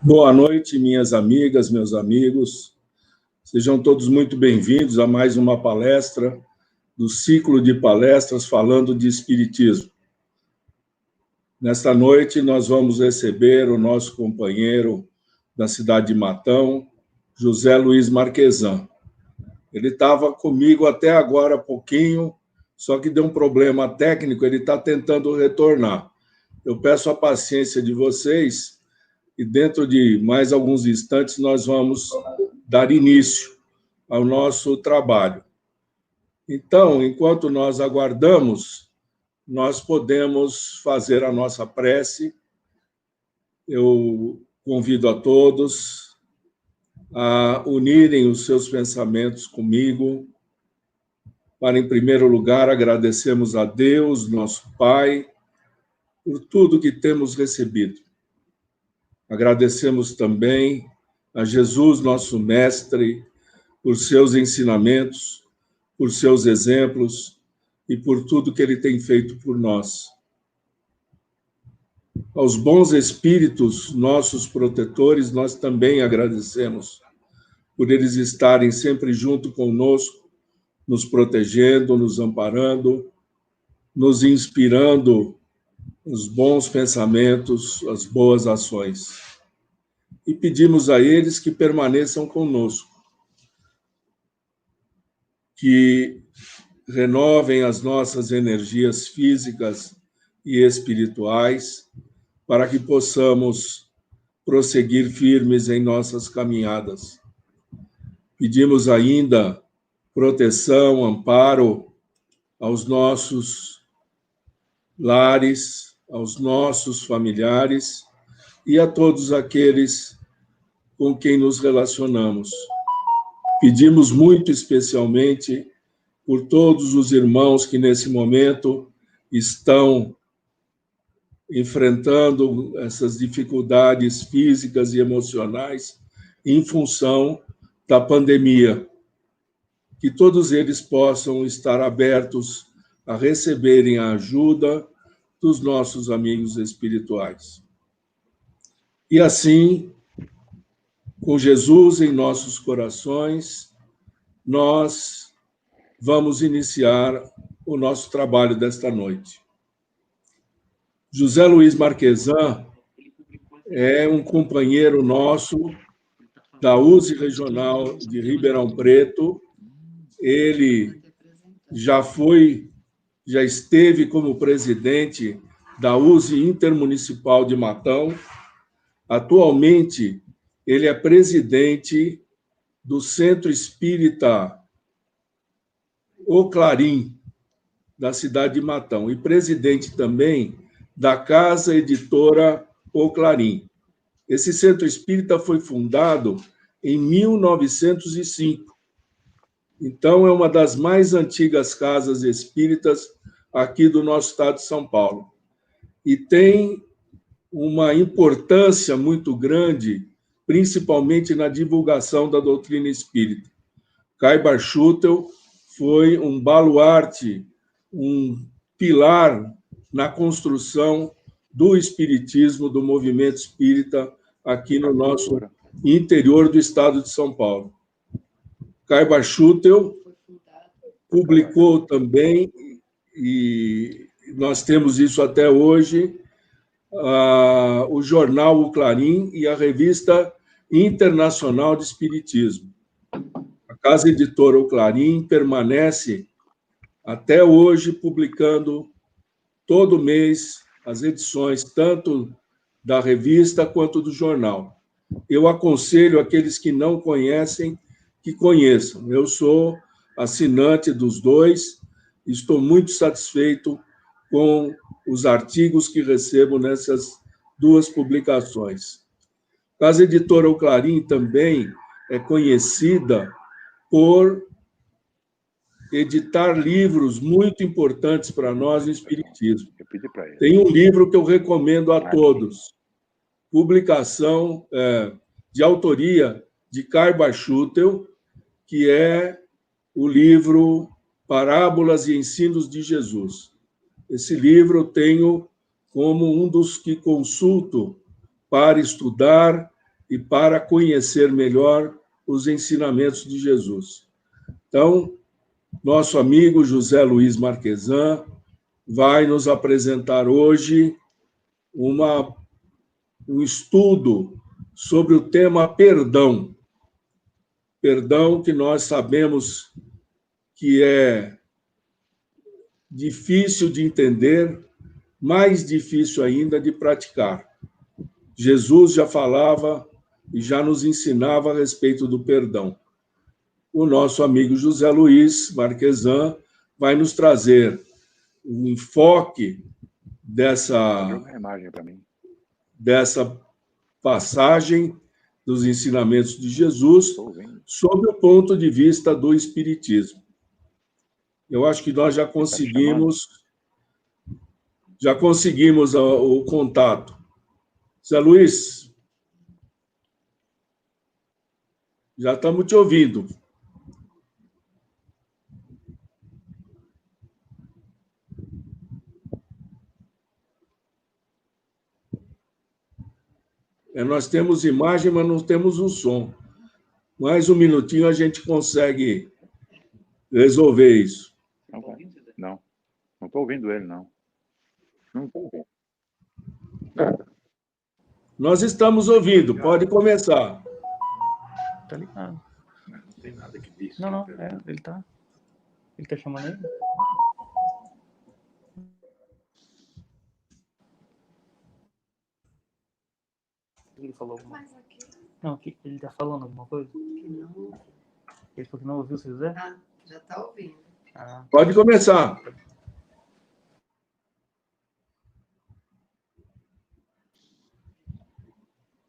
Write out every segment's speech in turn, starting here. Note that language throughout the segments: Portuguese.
Boa noite, minhas amigas, meus amigos. Sejam todos muito bem-vindos a mais uma palestra do ciclo de palestras falando de Espiritismo. Nesta noite, nós vamos receber o nosso companheiro da cidade de Matão, José Luiz Marquesan. Ele estava comigo até agora há pouquinho, só que deu um problema técnico, ele está tentando retornar. Eu peço a paciência de vocês e dentro de mais alguns instantes nós vamos dar início ao nosso trabalho. Então, enquanto nós aguardamos, nós podemos fazer a nossa prece. Eu convido a todos a unirem os seus pensamentos comigo, para, em primeiro lugar, agradecermos a Deus, nosso Pai, por tudo que temos recebido. Agradecemos também a Jesus, nosso Mestre, por seus ensinamentos, por seus exemplos e por tudo que ele tem feito por nós. Aos bons espíritos, nossos protetores, nós também agradecemos por eles estarem sempre junto conosco, nos protegendo, nos amparando, nos inspirando os bons pensamentos, as boas ações. E pedimos a eles que permaneçam conosco, que renovem as nossas energias físicas e espirituais, para que possamos prosseguir firmes em nossas caminhadas. Pedimos ainda proteção, amparo aos nossos lares, aos nossos familiares e a todos aqueles com quem nos relacionamos. Pedimos muito especialmente por todos os irmãos que nesse momento estão enfrentando essas dificuldades físicas e emocionais em função da pandemia. Que todos eles possam estar abertos a receberem a ajuda dos nossos amigos espirituais. E assim, com Jesus em nossos corações, nós vamos iniciar o nosso trabalho desta noite. José Luiz Marquesan é um companheiro nosso da USE Regional de Ribeirão Preto. Ele já esteve como presidente da USE Intermunicipal de Matão. Atualmente, ele é presidente do Centro Espírita O Clarim, da cidade de Matão, e presidente também da Casa Editora O Clarim. Esse Centro Espírita foi fundado em 1905. Então, é uma das mais antigas casas espíritas aqui do nosso estado de São Paulo. E tem uma importância muito grande, principalmente na divulgação da doutrina espírita. Caibar Schutel foi um baluarte, um pilar na construção do espiritismo, do movimento espírita aqui no nosso interior do estado de São Paulo. Caibar Schutel publicou também, e nós temos isso até hoje, o jornal O Clarim e a revista Internacional de Espiritismo. A Casa Editora O Clarim permanece até hoje publicando todo mês as edições, tanto da revista quanto do jornal. Eu aconselho aqueles que não conhecem que conheçam. Eu sou assinante dos dois, estou muito satisfeito com os artigos que recebo nessas duas publicações. A Casa Editora O Clarim também é conhecida por editar livros muito importantes para nós no Espiritismo. Tem um livro que eu recomendo a todos, publicação de autoria de Caibar Schutel, que é o livro Parábolas e Ensinos de Jesus. Esse livro eu tenho como um dos que consulto para estudar e para conhecer melhor os ensinamentos de Jesus. Então, nosso amigo José Luiz Marquesan vai nos apresentar hoje um estudo sobre o tema perdão. Perdão que nós sabemos que é difícil de entender, mais difícil ainda de praticar. Jesus já falava e já nos ensinava a respeito do perdão. O nosso amigo José Luiz Marquesan vai nos trazer um enfoque dessa passagem dos ensinamentos de Jesus sob o ponto de vista do Espiritismo. Eu acho que nós já conseguimos o contato. Zé Luiz, já estamos te ouvindo. Nós temos imagem, mas não temos o som. Mais um minutinho a gente consegue resolver isso. Não estou ouvindo ele, não. Não estou ouvindo. Nós estamos ouvindo, pode começar. Tá ligado. Não tem nada que diz. Não, ele tá chamando ele. Ele falou alguma coisa? Não, ele tá falando alguma coisa? Não. Ele falou que não ouviu, se quiser? Ah, já tá ouvindo. Ah. Pode começar.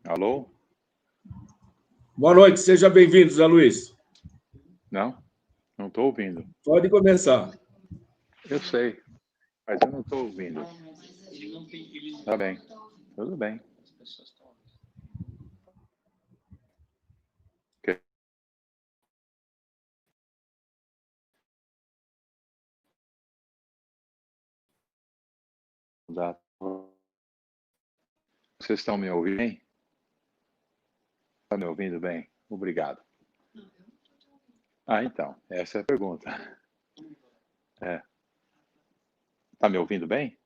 Alô? Boa noite, seja bem-vindo, Zé Luiz. Não estou ouvindo. Pode começar. Eu sei, mas eu não estou ouvindo. Tá bem, tudo bem. Vocês estão me ouvindo bem? Está me ouvindo bem? Obrigado. Então, essa é a pergunta. Está me ouvindo bem?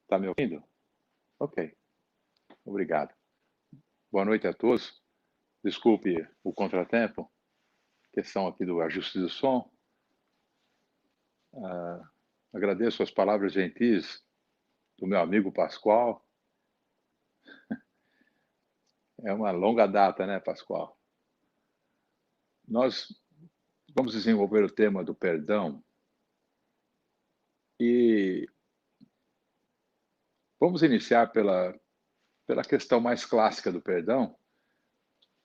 Está me ouvindo? Ok. Obrigado. Boa noite a todos. Desculpe o contratempo. Questão aqui do ajuste do som. Agradeço as palavras gentis do meu amigo Pascoal. É uma longa data, né, Pascoal? Nós vamos desenvolver o tema do perdão e vamos iniciar pela questão mais clássica do perdão,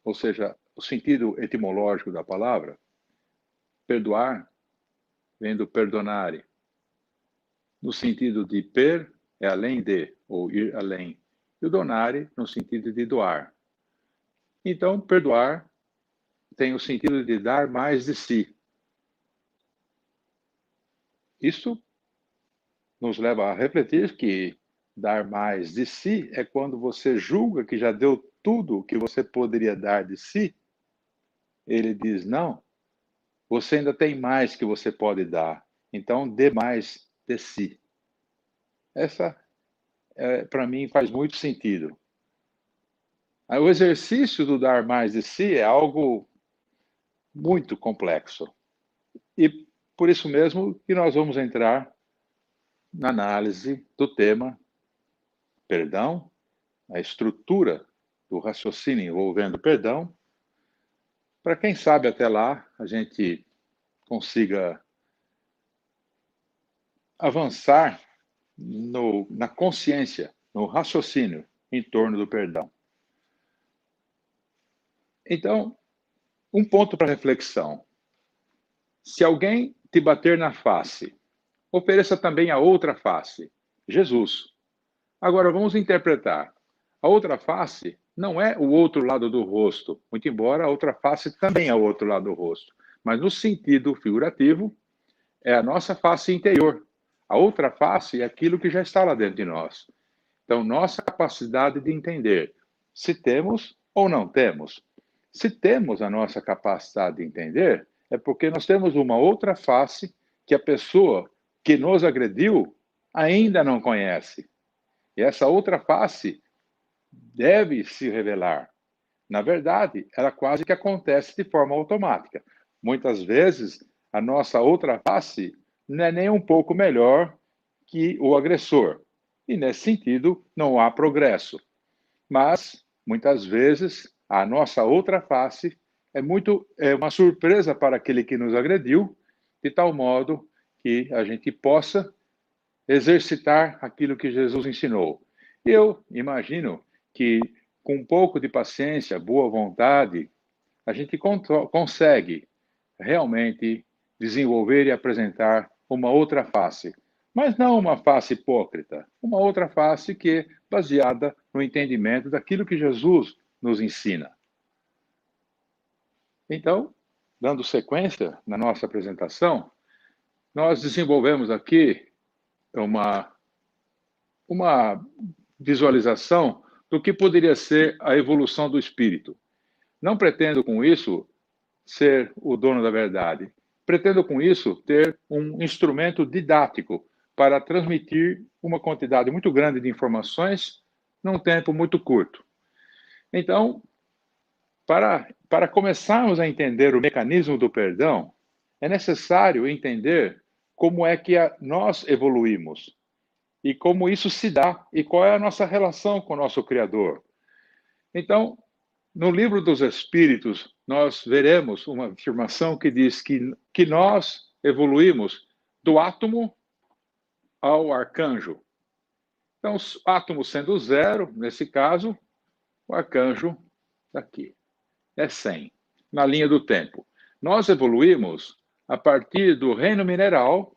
ou seja, o sentido etimológico da palavra. Perdoar vem do perdonare, no sentido de per é além de, ou ir além, e o donare no sentido de doar. Então, perdoar tem o sentido de dar mais de si. Isso nos leva a refletir que dar mais de si é quando você julga que já deu tudo o que você poderia dar de si. Ele diz, não, você ainda tem mais que você pode dar, então dê mais de si. Essa, para mim, faz muito sentido. O exercício do dar mais de si é algo muito complexo. E por isso mesmo que nós vamos entrar na análise do tema perdão, a estrutura do raciocínio envolvendo perdão, para quem sabe até lá a gente consiga avançar na consciência, no raciocínio em torno do perdão. Então, um ponto para reflexão. Se alguém te bater na face, ofereça também a outra face, Jesus. Agora, vamos interpretar. A outra face não é o outro lado do rosto, muito embora a outra face também é o outro lado do rosto. Mas no sentido figurativo, é a nossa face interior. A outra face é aquilo que já está lá dentro de nós. Então, nossa capacidade de entender se temos ou não temos. Se temos a nossa capacidade de entender, é porque nós temos uma outra face que a pessoa que nos agrediu ainda não conhece. E essa outra face deve se revelar. Na verdade, ela quase que acontece de forma automática. Muitas vezes, a nossa outra face não é nem um pouco melhor que o agressor. E, nesse sentido, não há progresso. Mas, muitas vezes, a nossa outra face é uma surpresa para aquele que nos agrediu, de tal modo que a gente possa exercitar aquilo que Jesus ensinou. Eu imagino que, com um pouco de paciência, boa vontade, a gente consegue realmente desenvolver e apresentar uma outra face. Mas não uma face hipócrita, uma outra face que é baseada no entendimento daquilo que Jesus nos ensina. Então, dando sequência na nossa apresentação, nós desenvolvemos aqui uma visualização do que poderia ser a evolução do espírito. Não pretendo com isso ser o dono da verdade. Pretendo com isso ter um instrumento didático para transmitir uma quantidade muito grande de informações num tempo muito curto. Então, para começarmos a entender o mecanismo do perdão, é necessário entender como é que nós evoluímos e como isso se dá e qual é a nossa relação com o nosso Criador. Então, no Livro dos Espíritos, nós veremos uma afirmação que diz que nós evoluímos do átomo ao arcanjo. Então, o átomo sendo zero, nesse caso, o arcanjo daqui é 100, na linha do tempo. Nós evoluímos a partir do reino mineral,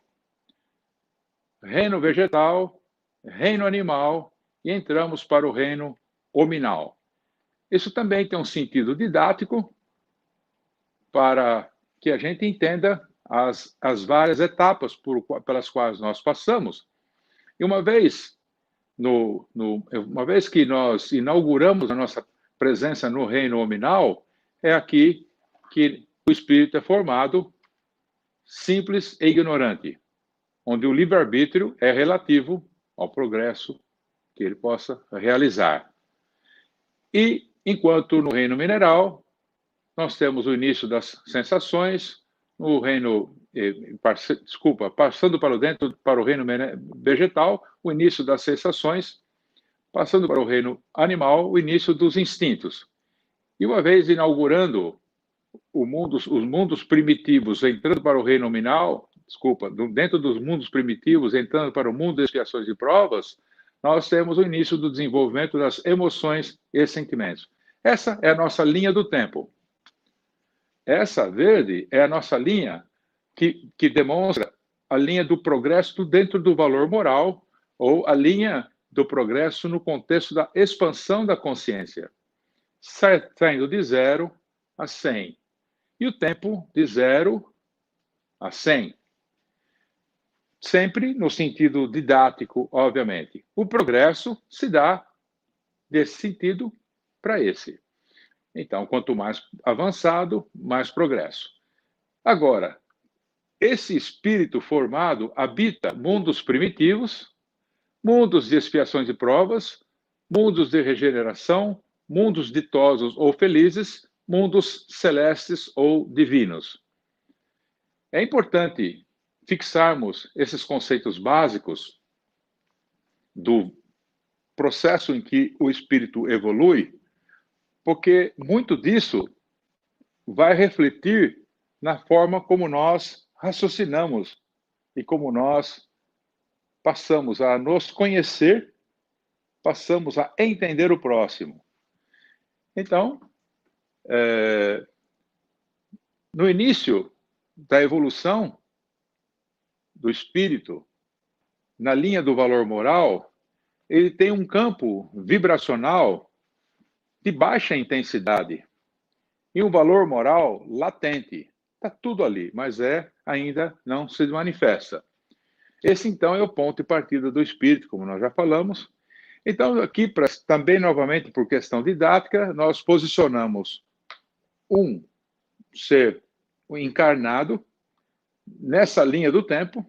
reino vegetal, reino animal e entramos para o reino hominal. Isso também tem um sentido didático para que a gente entenda as várias etapas pelas quais nós passamos. E uma vez que nós inauguramos a nossa presença no reino hominal, é aqui que o espírito é formado simples e ignorante, onde o livre-arbítrio é relativo ao progresso que ele possa realizar. E, enquanto no reino mineral, nós temos o início das sensações, no reino, passando para o reino vegetal, o início das sensações, passando para o reino animal, o início dos instintos. E uma vez inaugurando os mundos primitivos, entrando para o reino nominal, dentro dos mundos primitivos, entrando para o mundo de expiações e provas, nós temos o início do desenvolvimento das emoções e sentimentos. Essa é a nossa linha do tempo. Essa verde é a nossa linha que demonstra a linha do progresso dentro do valor moral, ou a linha do progresso no contexto da expansão da consciência, saindo de 0 a 100. E o tempo de 0 a 100. Sempre no sentido didático, obviamente. O progresso se dá desse sentido para esse. Então, quanto mais avançado, mais progresso. Agora, esse espírito formado habita mundos primitivos, mundos de expiações e provas, mundos de regeneração, mundos ditosos ou felizes, mundos celestes ou divinos. É importante fixarmos esses conceitos básicos do processo em que o espírito evolui, porque muito disso vai refletir na forma como nós raciocinamos e como nós passamos a nos conhecer, passamos a entender o próximo. Então, no início da evolução do espírito, na linha do valor moral, ele tem um campo vibracional de baixa intensidade e um valor moral latente. Está tudo ali, mas ainda não se manifesta. Esse, então, é o ponto de partida do espírito, como nós já falamos. Então, aqui, também, novamente, por questão didática, nós posicionamos um ser encarnado nessa linha do tempo,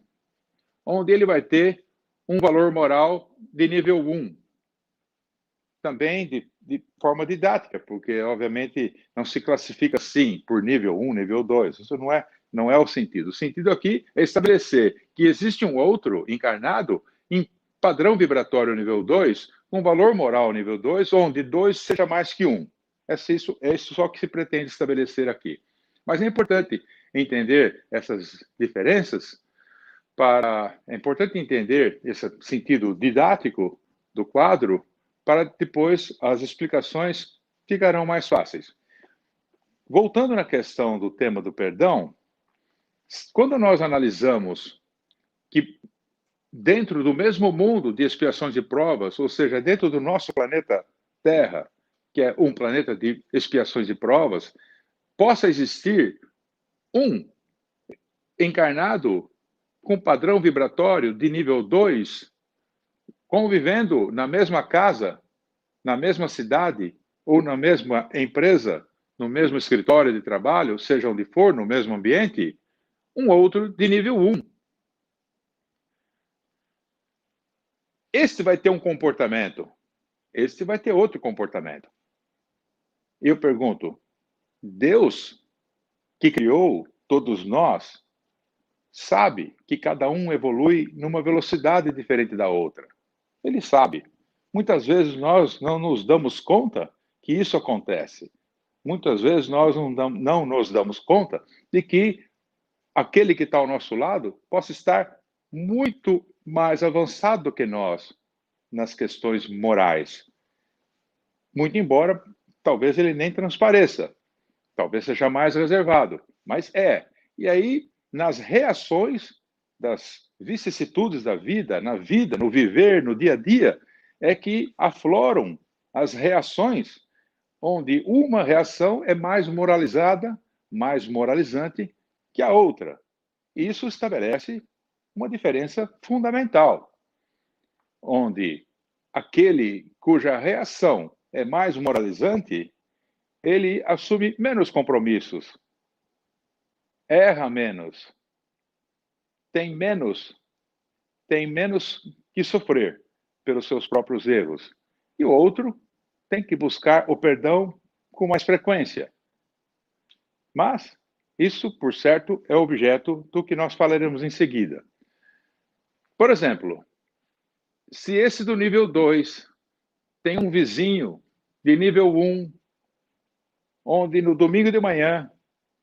onde ele vai ter um valor moral de nível 1. Também de forma didática, porque, obviamente, não se classifica assim por nível 1, nível 2. Isso não é o sentido. O sentido aqui é estabelecer que existe um outro encarnado em padrão vibratório nível 2, com valor moral nível 2, onde 2 seja mais que 1. É isso só que se pretende estabelecer aqui. Mas é importante entender essas diferenças. É importante entender esse sentido didático do quadro, para depois as explicações ficarão mais fáceis. Voltando na questão do tema do perdão, quando nós analisamos que dentro do mesmo mundo de expiações e provas, ou seja, dentro do nosso planeta Terra, que é um planeta de expiações e provas, possa existir um encarnado com padrão vibratório de nível 2, convivendo na mesma casa, na mesma cidade ou na mesma empresa, no mesmo escritório de trabalho, seja onde for, no mesmo ambiente, um outro de nível 1. Este vai ter um comportamento, este vai ter outro comportamento. Eu pergunto, Deus, que criou todos nós, sabe que cada um evolui numa velocidade diferente da outra. Ele sabe. Muitas vezes nós não nos damos conta que isso acontece. Muitas vezes nós não nos damos conta de que aquele que está ao nosso lado possa estar muito mais avançado do que nós nas questões morais. Muito embora, talvez ele nem transpareça. Talvez seja mais reservado. Mas é. E aí, nas reações das vicissitudes da vida, no viver, no dia a dia, é que afloram as reações, onde uma reação é mais moralizada, mais moralizante que a outra. Isso estabelece uma diferença fundamental, onde aquele cuja reação é mais moralizante, ele assume menos compromissos, erra menos, tem menos que sofrer pelos seus próprios erros. E o outro tem que buscar o perdão com mais frequência. Mas isso, por certo, é objeto do que nós falaremos em seguida. Por exemplo, se esse do nível 2 tem um vizinho de nível 1, onde no domingo de manhã,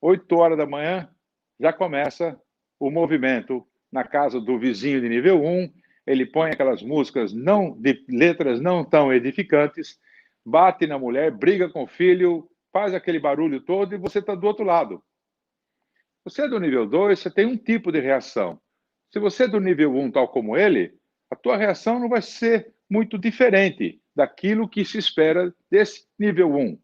8 horas da manhã, já começa o movimento na casa do vizinho de nível 1, ele põe aquelas músicas de letras não tão edificantes, bate na mulher, briga com o filho, faz aquele barulho todo e você está do outro lado. Você é do nível 2, você tem um tipo de reação. Se você é do nível 1, tal como ele, a tua reação não vai ser muito diferente daquilo que se espera desse nível 1.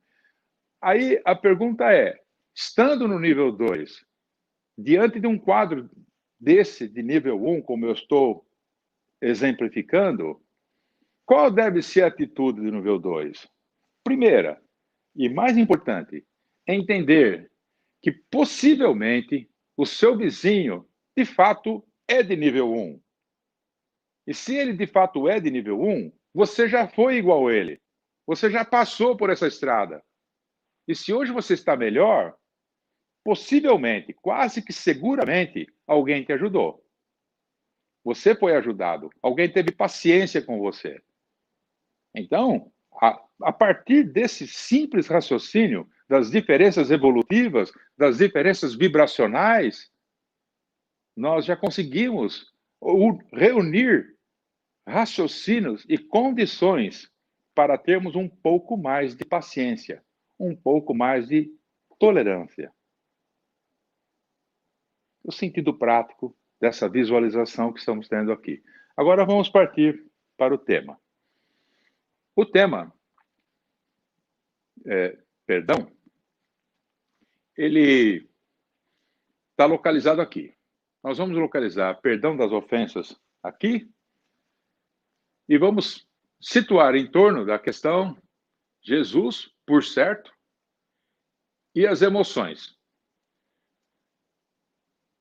Aí a pergunta é, estando no nível 2, diante de um quadro desse de nível 1, como eu estou exemplificando, qual deve ser a atitude do nível 2? Primeira, e mais importante, é entender que possivelmente o seu vizinho, de fato, é de nível 1. E se ele, de fato, é de nível 1, você já foi igual a ele. Você já passou por essa estrada. E se hoje você está melhor, possivelmente, quase que seguramente, alguém te ajudou. Você foi ajudado. Alguém teve paciência com você. Então, a partir desse simples raciocínio das diferenças evolutivas, das diferenças vibracionais, nós já conseguimos reunir raciocínios e condições para termos um pouco mais de paciência, um pouco mais de tolerância. O sentido prático dessa visualização que estamos tendo aqui. Agora vamos partir para o tema. O tema, perdão, ele está localizado aqui. Nós vamos localizar perdão das ofensas aqui e vamos situar em torno da questão Jesus, por certo, e as emoções.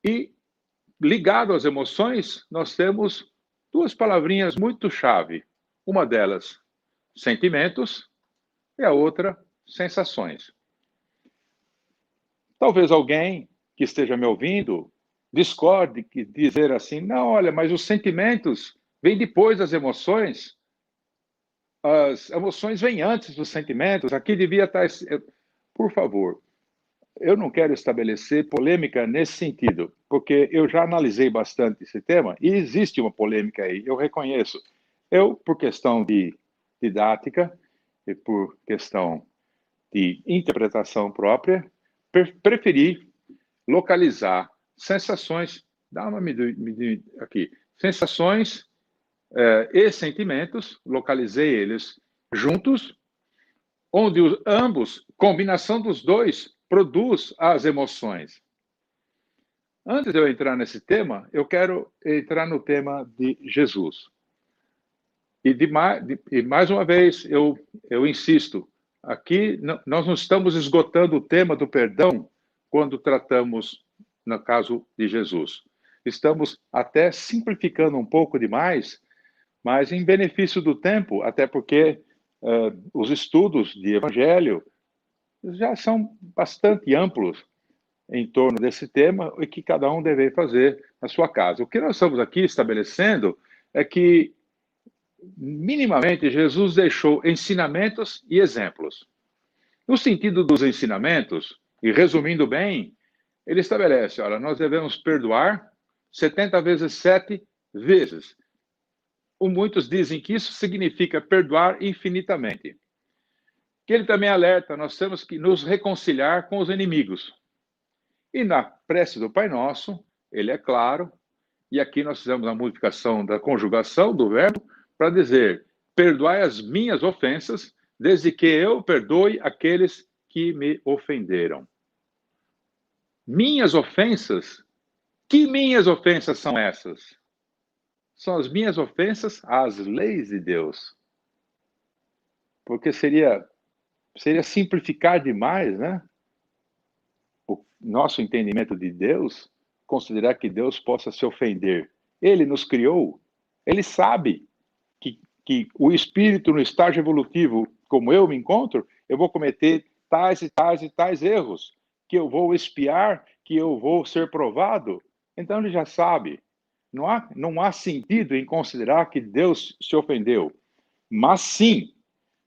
E, ligado às emoções, nós temos duas palavrinhas muito chave. Uma delas, sentimentos, e a outra, sensações. Talvez alguém que esteja me ouvindo discorde, que dizer assim, não, olha, mas os sentimentos vêm depois das emoções. As emoções vêm antes dos sentimentos. Aqui devia estar... Por favor, eu não quero estabelecer polêmica nesse sentido, porque eu já analisei bastante esse tema e existe uma polêmica aí, eu reconheço. Eu, por questão de didática e por questão de interpretação própria, preferi localizar sensações, dá uma medida aqui, sensações e sentimentos, localizei eles juntos, onde ambos, combinação dos dois, produz as emoções. Antes de eu entrar nesse tema, eu quero entrar no tema de Jesus. E mais uma vez, eu insisto, aqui nós não estamos esgotando o tema do perdão quando tratamos, no caso de Jesus. Estamos até simplificando um pouco demais, mas em benefício do tempo, até porque os estudos de evangelho já são bastante amplos em torno desse tema e que cada um deve fazer na sua casa. O que nós estamos aqui estabelecendo é que, minimamente, Jesus deixou ensinamentos e exemplos. No sentido dos ensinamentos, e resumindo bem, ele estabelece, olha, nós devemos perdoar 70 vezes 7 vezes. Muitos dizem que isso significa perdoar infinitamente. Que ele também alerta, nós temos que nos reconciliar com os inimigos. E na prece do Pai Nosso, ele é claro, e aqui nós fizemos a modificação da conjugação do verbo para dizer, perdoai as minhas ofensas, desde que eu perdoe aqueles que me ofenderam. Minhas ofensas? Que minhas ofensas são essas? São as minhas ofensas às leis de Deus. Porque seria simplificar demais, né? O nosso entendimento de Deus, considerar que Deus possa se ofender. Ele nos criou, ele sabe que o espírito no estágio evolutivo, como eu me encontro, eu vou cometer tais e tais e tais erros, que eu vou expiar, que eu vou ser provado. Então ele já sabe. Não há sentido em considerar que Deus se ofendeu, mas sim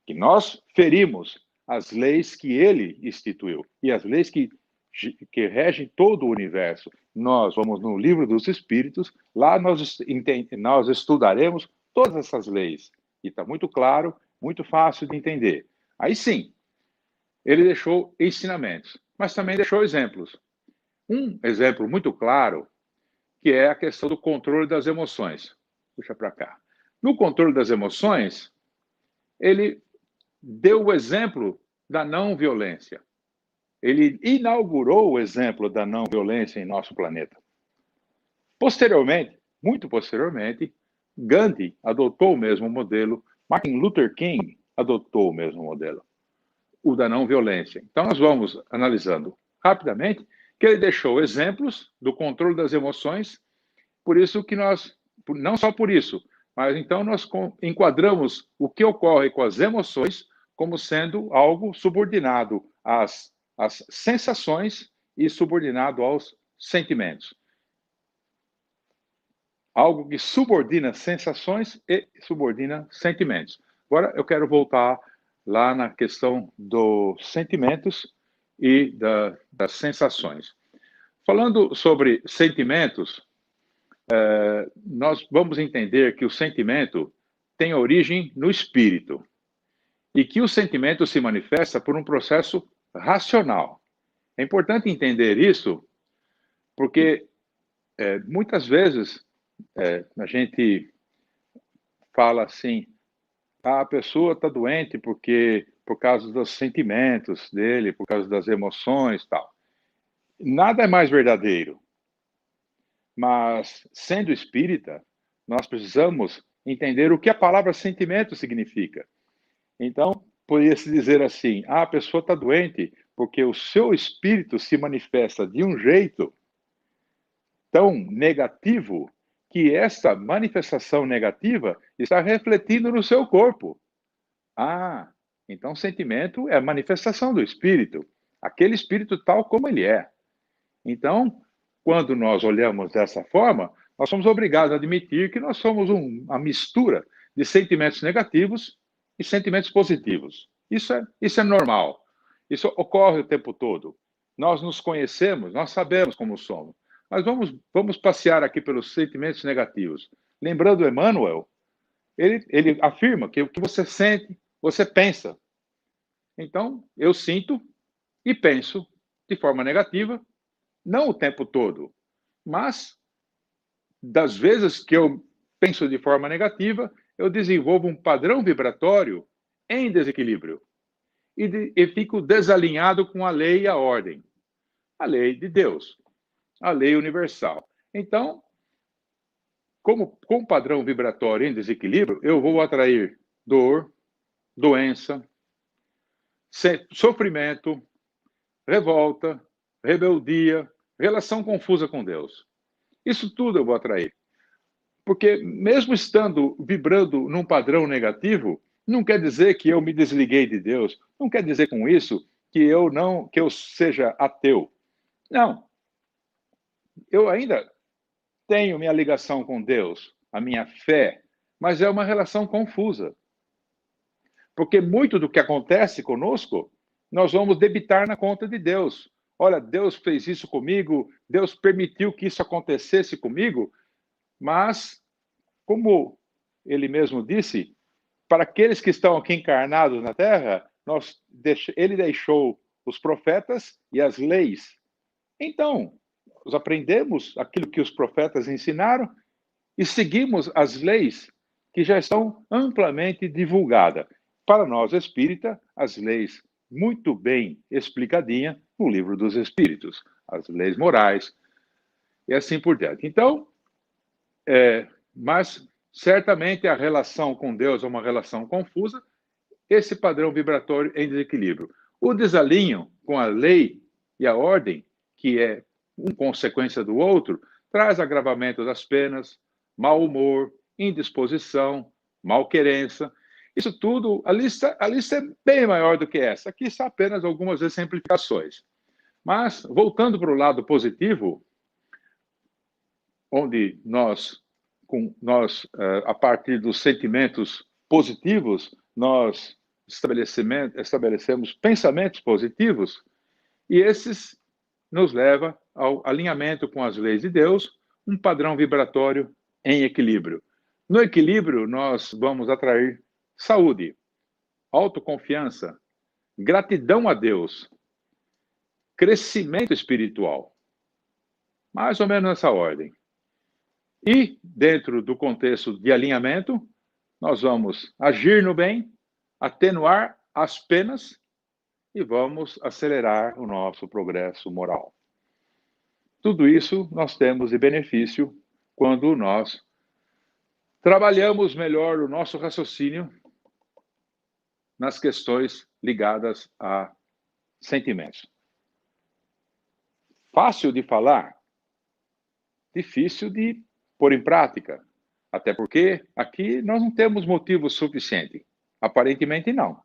que nós ferimos as leis que ele instituiu e as leis que regem todo o universo. Nós vamos no Livro dos Espíritos, lá nós estudaremos todas essas leis. E está muito claro, muito fácil de entender. Aí sim, ele deixou ensinamentos, mas também deixou exemplos. Um exemplo muito claro, que é a questão do controle das emoções. Puxa para cá. No controle das emoções, ele deu o exemplo da não violência. Ele inaugurou o exemplo da não violência em nosso planeta. Posteriormente, muito posteriormente, Gandhi adotou o mesmo modelo, Martin Luther King adotou o mesmo modelo, o da não violência. Então, nós vamos analisando rapidamente que ele deixou exemplos do controle das emoções, por isso que nós, não só por isso, mas então nós enquadramos o que ocorre com as emoções como sendo algo subordinado às sensações e subordinado aos sentimentos. Algo que subordina sensações e subordina sentimentos. Agora eu quero voltar lá na questão dos sentimentos e das sensações. Falando sobre sentimentos, nós vamos entender que o sentimento tem origem no espírito e que o sentimento se manifesta por um processo racional. É importante entender isso porque muitas vezes a gente fala assim, a pessoa está doente por causa dos sentimentos dele, por causa das emoções e tal. Nada é mais verdadeiro. Mas, sendo espírita, nós precisamos entender o que a palavra sentimento significa. Então, poderia-se dizer assim, a pessoa está doente porque o seu espírito se manifesta de um jeito tão negativo que essa manifestação negativa está refletindo no seu corpo. Então sentimento é a manifestação do espírito, aquele espírito tal como ele é. Então, quando nós olhamos dessa forma, nós somos obrigados a admitir que nós somos uma mistura de sentimentos negativos e sentimentos positivos. Isso é normal. Isso ocorre o tempo todo. Nós nos conhecemos, nós sabemos como somos. Mas vamos passear aqui pelos sentimentos negativos. Lembrando Emmanuel, ele afirma que o que você sente, você pensa. Então, eu sinto e penso de forma negativa, não o tempo todo, mas das vezes que eu penso de forma negativa, eu desenvolvo um padrão vibratório em desequilíbrio e fico desalinhado com a lei e a ordem. A lei de Deus, a lei universal. Então, com o padrão vibratório em desequilíbrio, eu vou atrair dor, doença, sofrimento, revolta, rebeldia, relação confusa com Deus. Isso tudo eu vou atrair. Porque mesmo estando vibrando num padrão negativo, não quer dizer que eu me desliguei de Deus, não quer dizer com isso que eu seja ateu. Não. Eu ainda tenho minha ligação com Deus, a minha fé, mas é uma relação confusa. Porque muito do que acontece conosco, nós vamos debitar na conta de Deus. Olha, Deus fez isso comigo, Deus permitiu que isso acontecesse comigo, mas, como ele mesmo disse, para aqueles que estão aqui encarnados na Terra, ele deixou os profetas e as leis. Então, nós aprendemos aquilo que os profetas ensinaram e seguimos as leis que já estão amplamente divulgadas. Para nós, espírita, as leis muito bem explicadinhas no Livro dos Espíritos, as leis morais e assim por diante. Então, mas certamente a relação com Deus é uma relação confusa, esse padrão vibratório em desequilíbrio. O desalinho com a lei e a ordem, que é uma consequência do outro, traz agravamento das penas, mau humor, indisposição, malquerença. Isso tudo, a lista é bem maior do que essa. Aqui são apenas algumas exemplificações. Mas, voltando para o lado positivo, onde nós, a partir dos sentimentos positivos, nós estabelecemos pensamentos positivos, e esses nos levam ao alinhamento com as leis de Deus, um padrão vibratório em equilíbrio. No equilíbrio, nós vamos atrair saúde, autoconfiança, gratidão a Deus, crescimento espiritual. Mais ou menos nessa ordem. E, dentro do contexto de alinhamento, nós vamos agir no bem, atenuar as penas e vamos acelerar o nosso progresso moral. Tudo isso nós temos de benefício quando nós trabalhamos melhor o nosso raciocínio nas questões ligadas a sentimentos. Fácil de falar, difícil de pôr em prática. Até porque aqui nós não temos motivo suficiente. Aparentemente não.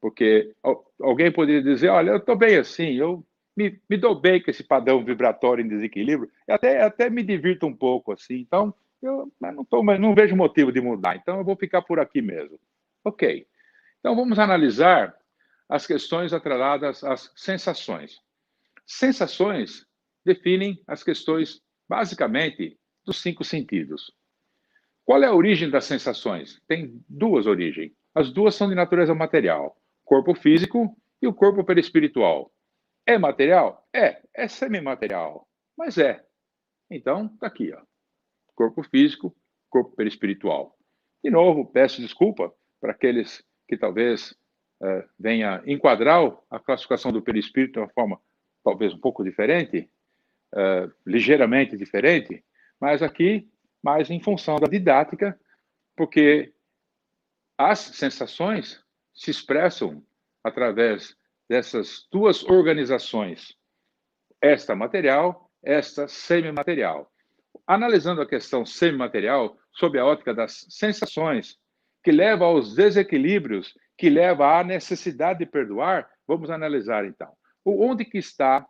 Porque alguém poderia dizer, olha, eu estou bem assim, eu me dou bem com esse padrão vibratório em desequilíbrio, até me divirto um pouco assim, então eu não vejo motivo de mudar, então eu vou ficar por aqui mesmo. Ok. Então vamos analisar as questões atreladas às sensações. Sensações definem as questões, basicamente, dos 5 sentidos. Qual é a origem das sensações? Tem 2 origens. As 2 são de natureza material. Corpo físico e o corpo perispiritual. É material? É semimaterial, mas é. Então, está aqui, ó. Corpo físico, corpo perispiritual. De novo, peço desculpa para aqueles que talvez venha enquadrar a classificação do perispírito de uma forma talvez um pouco diferente, ligeiramente diferente, mas aqui, mais em função da didática, Porque as sensações se expressam através dessas duas organizações, esta material, esta semimaterial. Analisando a questão semimaterial sob a ótica das sensações, que leva aos desequilíbrios, que leva à necessidade de perdoar, vamos analisar então. Onde que está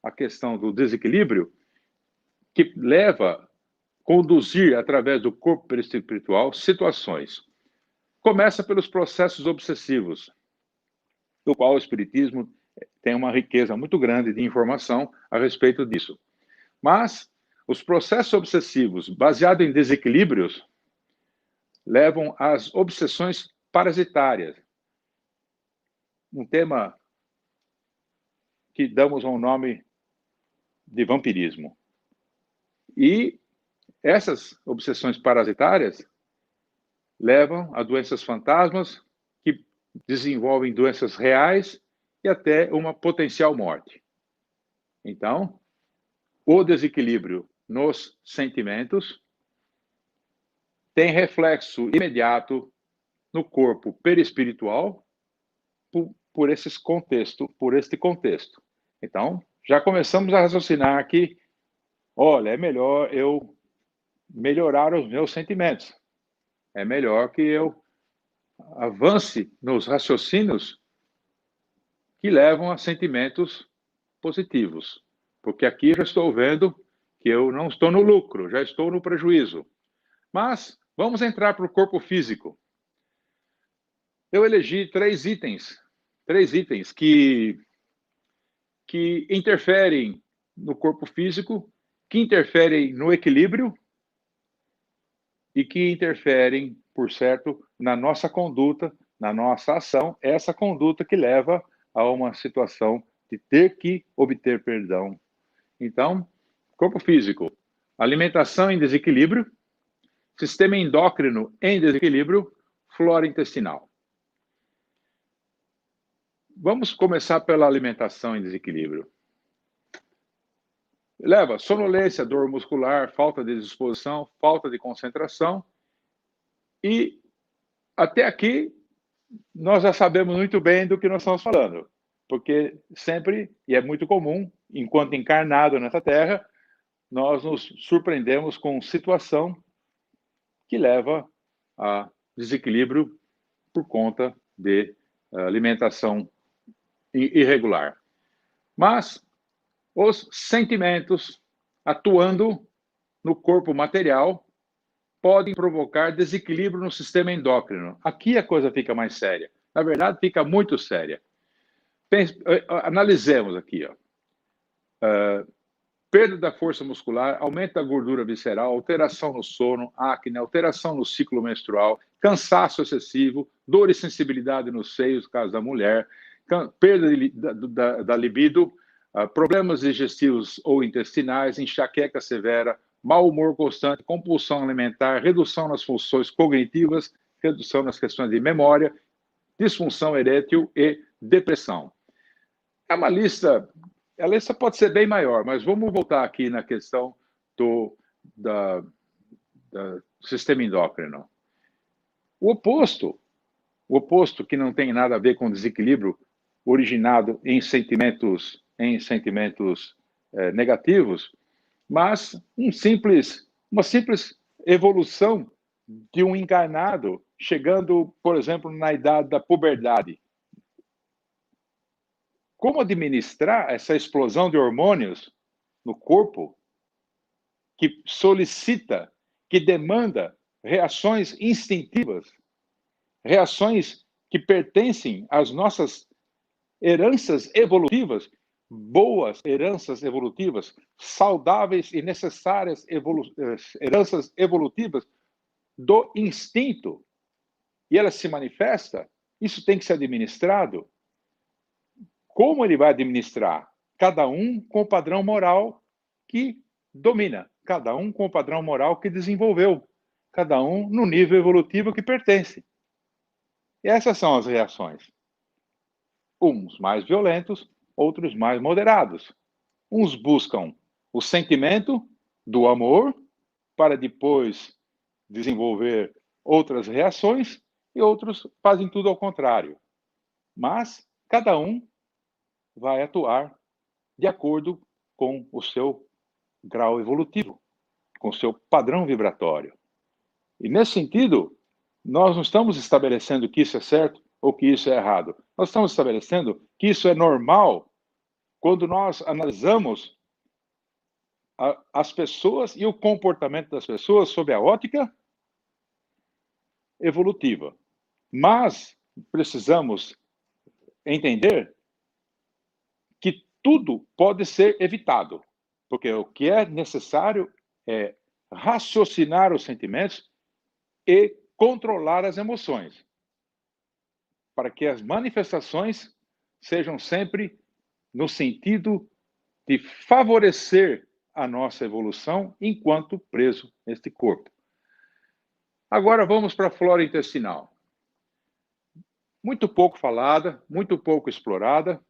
a questão do desequilíbrio que leva conduzir através do corpo perispiritual situações? Começa pelos processos obsessivos, do qual o Espiritismo tem uma riqueza muito grande de informação a respeito disso. Mas os processos obsessivos, baseados em desequilíbrios, levam às obsessões parasitárias. Um tema que damos um nome de vampirismo. E essas obsessões parasitárias levam a doenças fantasmas, que desenvolvem doenças reais e até uma potencial morte. Então, o desequilíbrio nos sentimentos tem reflexo imediato no corpo perispiritual por este contexto. Então, já começamos a raciocinar que, olha, é melhor eu melhorar os meus sentimentos. É melhor que eu avance nos raciocínios que levam a sentimentos positivos. Porque aqui já estou vendo que eu não estou no lucro, já estou no prejuízo. Mas vamos entrar para o corpo físico. Eu elegi três itens que interferem no corpo físico, que interferem no equilíbrio e que interferem, por certo, na nossa conduta, na nossa ação, essa conduta que leva a uma situação de ter que obter perdão. Então, corpo físico, alimentação em desequilíbrio, sistema endócrino em desequilíbrio, flora intestinal. Vamos começar pela alimentação em desequilíbrio. Leva sonolência, dor muscular, falta de disposição, falta de concentração. E até aqui nós já sabemos muito bem do que nós estamos falando. Porque sempre, e é muito comum, enquanto encarnado nessa Terra, nós nos surpreendemos com situação que leva a desequilíbrio por conta de alimentação irregular. Mas os sentimentos atuando no corpo material podem provocar desequilíbrio no sistema endócrino. Aqui a coisa fica mais séria. Na verdade, fica muito séria. Analisemos aqui. Perda da força muscular, aumento da gordura visceral, alteração no sono, acne, alteração no ciclo menstrual, cansaço excessivo, dor e sensibilidade nos seios, no caso da mulher, perda da libido, problemas digestivos ou intestinais, enxaqueca severa, mau humor constante, compulsão alimentar, redução nas funções cognitivas, redução nas questões de memória, disfunção erétil e depressão. É uma lista... A lista pode ser bem maior, mas vamos voltar aqui na questão do sistema endócrino. O oposto que não tem nada a ver com desequilíbrio originado em sentimentos negativos, mas uma simples evolução de um encarnado chegando, por exemplo, na idade da puberdade. Como administrar essa explosão de hormônios no corpo que solicita, que demanda reações instintivas, reações que pertencem às nossas heranças evolutivas, boas heranças evolutivas, saudáveis e necessárias heranças evolutivas do instinto, e ela se manifesta, isso tem que ser administrado. Como ele vai administrar? Cada um com o padrão moral que domina, cada um com o padrão moral que desenvolveu, cada um no nível evolutivo que pertence. E essas são as reações. Uns mais violentos, outros mais moderados. Uns buscam o sentimento do amor para depois desenvolver outras reações e outros fazem tudo ao contrário. Mas cada um vai atuar de acordo com o seu grau evolutivo, com o seu padrão vibratório. E nesse sentido, nós não estamos estabelecendo que isso é certo ou que isso é errado. Nós estamos estabelecendo que isso é normal quando nós analisamos as pessoas e o comportamento das pessoas sob a ótica evolutiva. Mas precisamos entender que tudo pode ser evitado, porque o que é necessário é raciocinar os sentimentos e controlar as emoções, para que as manifestações sejam sempre no sentido de favorecer a nossa evolução enquanto preso neste corpo. Agora vamos para a flora intestinal. Muito pouco falada, muito pouco explorada,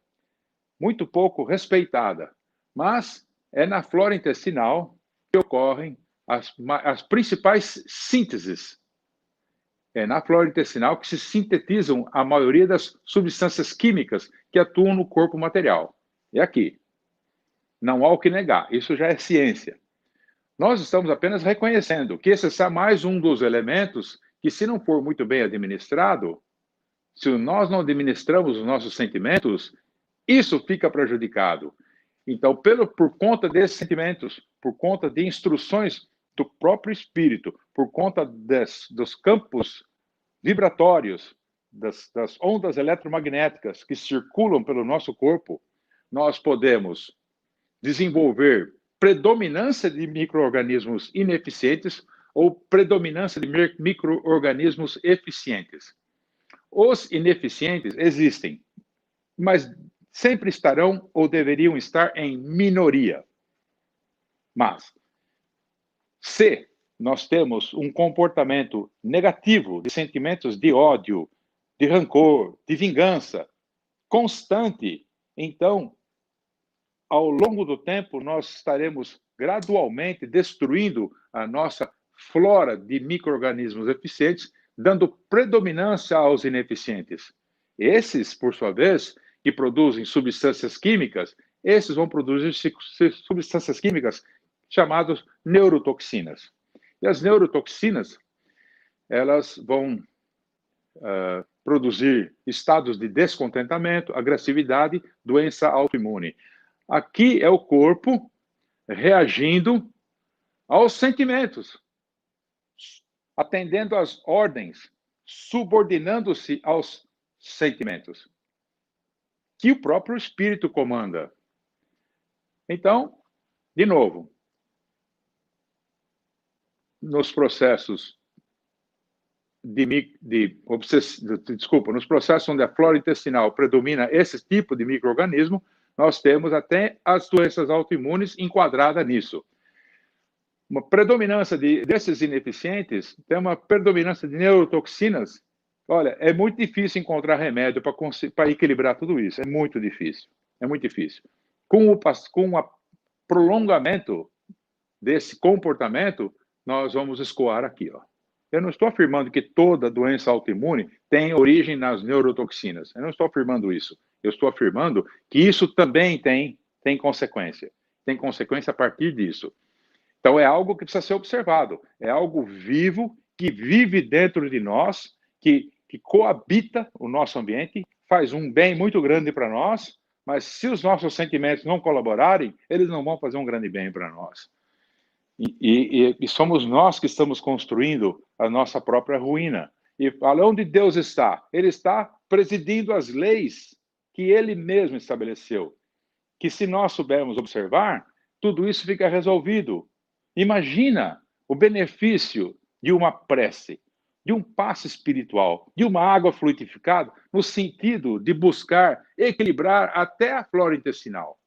muito pouco respeitada, mas é na flora intestinal que ocorrem as principais sínteses. É na flora intestinal que se sintetizam a maioria das substâncias químicas que atuam no corpo material. É aqui. Não há o que negar, isso já é ciência. Nós estamos apenas reconhecendo que esse é mais um dos elementos que, se não for muito bem administrado, se nós não administramos os nossos sentimentos, isso fica prejudicado. Então, por conta desses sentimentos, por conta de instruções do próprio espírito, por conta dos campos vibratórios, das ondas eletromagnéticas que circulam pelo nosso corpo, nós podemos desenvolver predominância de micro-organismos ineficientes ou predominância de micro-organismos eficientes. Os ineficientes existem, mas sempre estarão ou deveriam estar em minoria. Mas, se nós temos um comportamento negativo de sentimentos de ódio, de rancor, de vingança, constante, então, ao longo do tempo, nós estaremos gradualmente destruindo a nossa flora de micro-organismos eficientes, dando predominância aos ineficientes. Esses, por sua vez, que produzem substâncias químicas, esses vão produzir substâncias químicas chamadas neurotoxinas. E as neurotoxinas, elas vão produzir estados de descontentamento, agressividade, doença autoimune. Aqui é o corpo reagindo aos sentimentos, atendendo às ordens, subordinando-se aos sentimentos, que o próprio espírito comanda. Então, de novo, nos processos nos processos onde a flora intestinal predomina esse tipo de micro-organismo, nós temos até as doenças autoimunes enquadradas nisso. Uma predominância desses ineficientes, tem uma predominância de neurotoxinas. Olha, é muito difícil encontrar remédio para equilibrar tudo isso. É muito difícil. É muito difícil. Com o prolongamento desse comportamento, nós vamos escoar aqui, ó. Eu não estou afirmando que toda doença autoimune tem origem nas neurotoxinas. Eu não estou afirmando isso. Eu estou afirmando que isso também tem consequência. Tem consequência a partir disso. Então, é algo que precisa ser observado. É algo vivo, que vive dentro de nós, que coabita o nosso ambiente, faz um bem muito grande para nós, mas se os nossos sentimentos não colaborarem, eles não vão fazer um grande bem para nós. E somos nós que estamos construindo a nossa própria ruína. E onde Deus está? Ele está presidindo as leis que Ele mesmo estabeleceu. Que se nós soubermos observar, tudo isso fica resolvido. Imagina o benefício de uma prece, de um passe espiritual, de uma água fluidificada, no sentido de buscar equilibrar até a flora intestinal,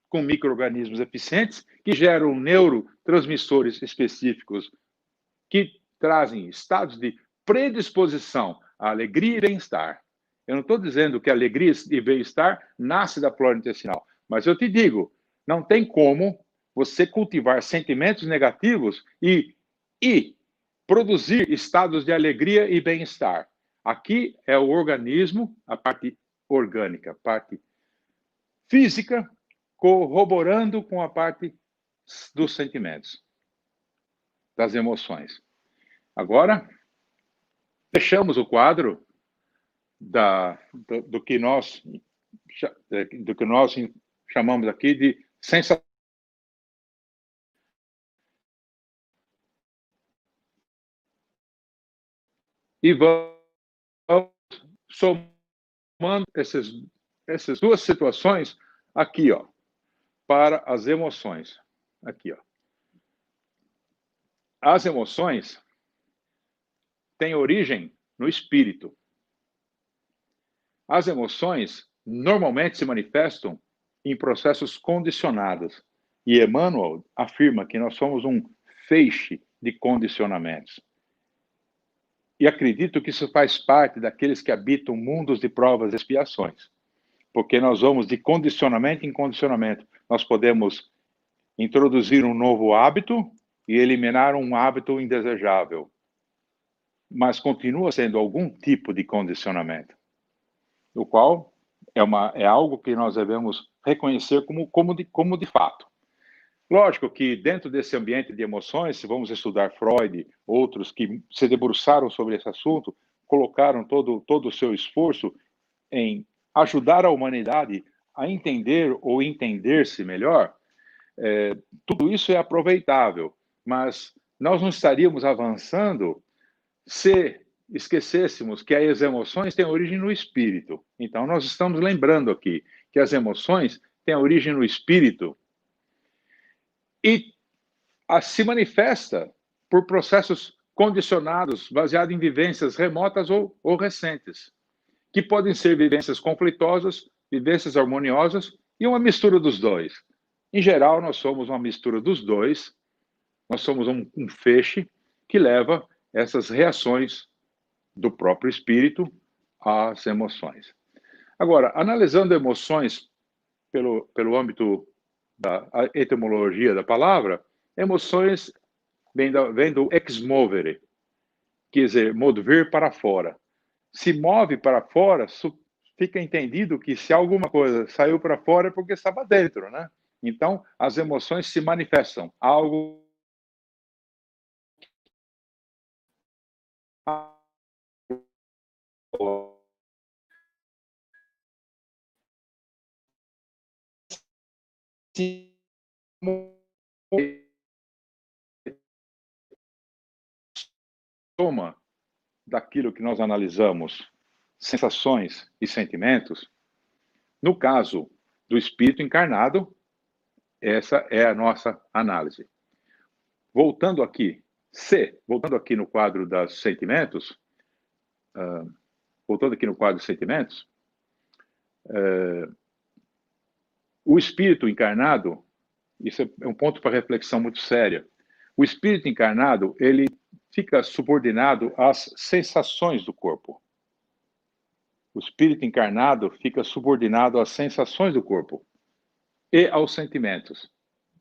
com micro-organismos eficientes que geram neurotransmissores específicos que trazem estados de predisposição à alegria e bem-estar. Eu não estou dizendo que alegria e bem-estar nasce da flora intestinal, mas eu te digo, não tem como você cultivar sentimentos negativos e produzir estados de alegria e bem-estar. Aqui é o organismo, a parte orgânica, a parte física, corroborando com a parte dos sentimentos, das emoções. Agora, fechamos o quadro do que nós chamamos aqui de sensação. E vamos somando essas duas situações aqui, ó, para as emoções. Aqui, ó. As emoções têm origem no espírito. As emoções normalmente se manifestam em processos condicionados. E Emmanuel afirma que nós somos um feixe de condicionamentos. E acredito que isso faz parte daqueles que habitam mundos de provas e expiações. Porque nós vamos de condicionamento em condicionamento. Nós podemos introduzir um novo hábito e eliminar um hábito indesejável. Mas continua sendo algum tipo de condicionamento, o qual é algo que nós devemos reconhecer como de fato. Lógico que dentro desse ambiente de emoções, se vamos estudar Freud, outros que se debruçaram sobre esse assunto, colocaram todo o seu esforço em ajudar a humanidade a entender ou entender-se melhor, tudo isso é aproveitável, mas nós não estaríamos avançando se esquecêssemos que as emoções têm origem no espírito. Então, nós estamos lembrando aqui que as emoções têm origem no espírito e se manifesta por processos condicionados, baseados em vivências remotas ou recentes, que podem ser vivências conflitosas, vivências harmoniosas e uma mistura dos dois. Em geral, nós somos uma mistura dos dois, nós somos um feixe que leva essas reações do próprio espírito às emoções. Agora, analisando emoções pelo âmbito da etimologia da palavra, emoções vem do ex movere, quer dizer, mover para fora. Se move para fora, fica entendido que se alguma coisa saiu para fora é porque estava dentro, né? Então, as emoções se manifestam. Algo soma daquilo que nós analisamos, sensações e sentimentos. No caso do espírito encarnado, essa é a nossa análise. Voltando aqui no quadro dos sentimentos, o espírito encarnado, isso é um ponto para reflexão muito séria. O espírito encarnado, ele fica subordinado às sensações do corpo. O espírito encarnado fica subordinado às sensações do corpo e aos sentimentos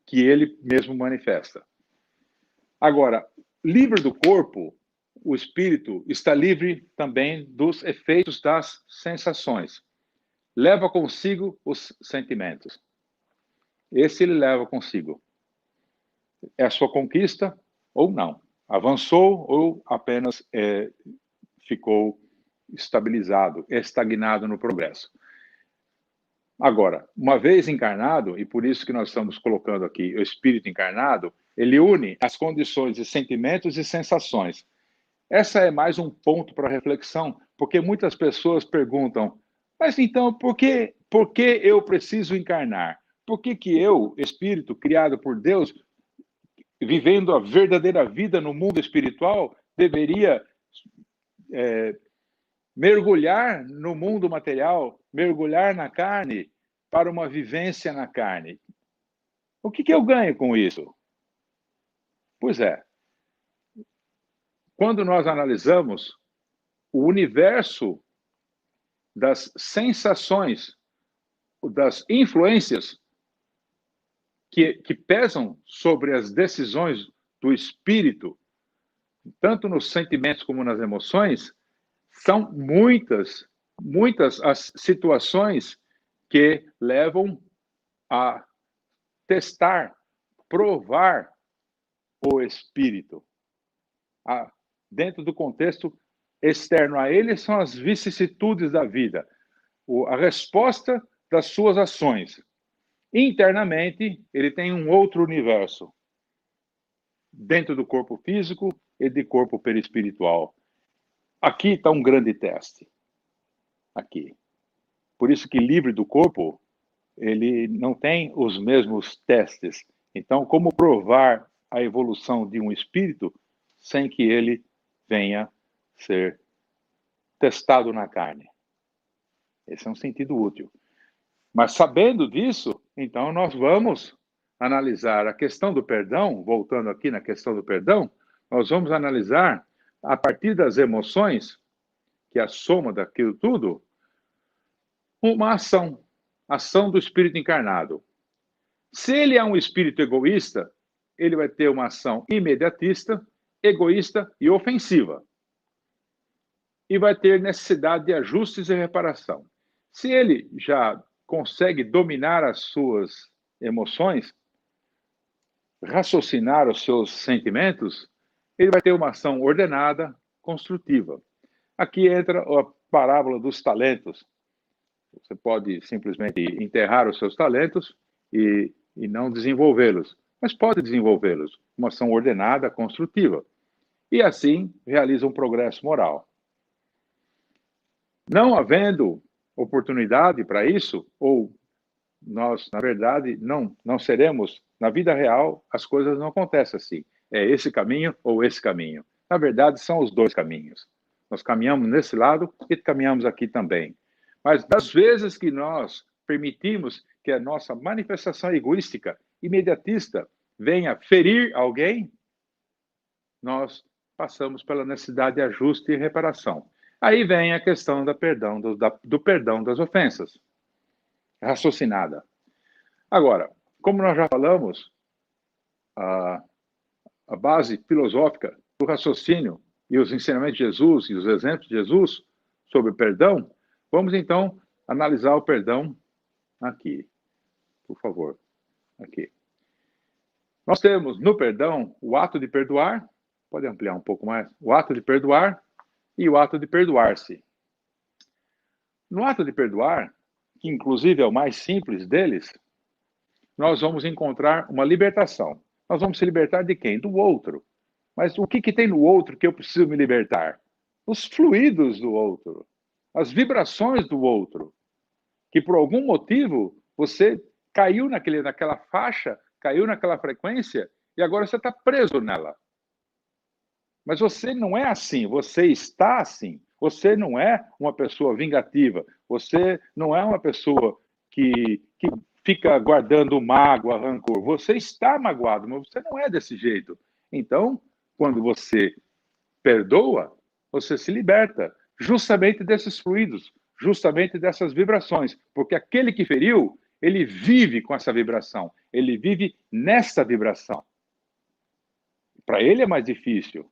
que ele mesmo manifesta. Agora, livre do corpo, o espírito está livre também dos efeitos das sensações. Leva consigo os sentimentos. Esse ele leva consigo. É a sua conquista ou não. Avançou ou apenas ficou estabilizado, estagnado no progresso. Agora, uma vez encarnado, e por isso que nós estamos colocando aqui o espírito encarnado, ele une as condições de sentimentos e sensações. Essa é mais um ponto para reflexão, porque muitas pessoas perguntam, mas então, por que eu preciso encarnar? Por que eu, espírito criado por Deus, vivendo a verdadeira vida no mundo espiritual, deveria mergulhar no mundo material, mergulhar na carne, para uma vivência na carne? O que eu ganho com isso? Pois é, quando nós analisamos o universo das sensações, das influências que pesam sobre as decisões do espírito, tanto nos sentimentos como nas emoções, são muitas as situações que levam a testar, provar o espírito. Dentro do contexto externo a ele, são as vicissitudes da vida, a resposta das suas ações. Internamente, ele tem um outro universo, dentro do corpo físico e de corpo perispiritual. Aqui está um grande teste. Aqui. Por isso que livre do corpo, ele não tem os mesmos testes. Então, como provar a evolução de um espírito sem que ele venha ser testado na carne? Esse é um sentido útil. Mas sabendo disso, então nós vamos analisar a questão do perdão, voltando aqui na questão do perdão, nós vamos analisar, a partir das emoções, que é a soma daquilo tudo, uma ação do espírito encarnado. Se ele é um espírito egoísta, ele vai ter uma ação imediatista, egoísta e ofensiva. E vai ter necessidade de ajustes e reparação. Se ele já consegue dominar as suas emoções, raciocinar os seus sentimentos, ele vai ter uma ação ordenada, construtiva. Aqui entra a parábola dos talentos. Você pode simplesmente enterrar os seus talentos e não desenvolvê-los, mas pode desenvolvê-los. Uma ação ordenada, construtiva. E assim realiza um progresso moral. Não havendo oportunidade para isso, ou nós, na verdade, não seremos, na vida real, as coisas não acontecem assim. É esse caminho ou esse caminho. Na verdade, são os dois caminhos. Nós caminhamos nesse lado e caminhamos aqui também. Mas das vezes que nós permitimos que a nossa manifestação egoística, imediatista, venha ferir alguém, nós passamos pela necessidade de ajuste e reparação. Aí vem a questão do perdão das ofensas, raciocinada. Agora, como nós já falamos, a base filosófica do raciocínio e os ensinamentos de Jesus e os exemplos de Jesus sobre perdão, vamos então analisar o perdão aqui, por favor. Aqui. Nós temos no perdão o ato de perdoar, pode ampliar um pouco mais, o ato de perdoar e o ato de perdoar-se. No ato de perdoar, que inclusive é o mais simples deles, nós vamos encontrar uma libertação. Nós vamos se libertar de quem? Do outro. Mas o que tem no outro que eu preciso me libertar? Os fluidos do outro, as vibrações do outro, que por algum motivo você caiu naquela faixa, caiu naquela frequência e agora você está preso nela. Mas você não é assim, você está assim. Você não é uma pessoa vingativa, você não é uma pessoa que fica guardando mágoa, rancor. Você está magoado, mas você não é desse jeito. Então, quando você perdoa, você se liberta justamente desses fluidos, justamente dessas vibrações. Porque aquele que feriu, ele vive com essa vibração, ele vive nessa vibração. Para ele é mais difícil,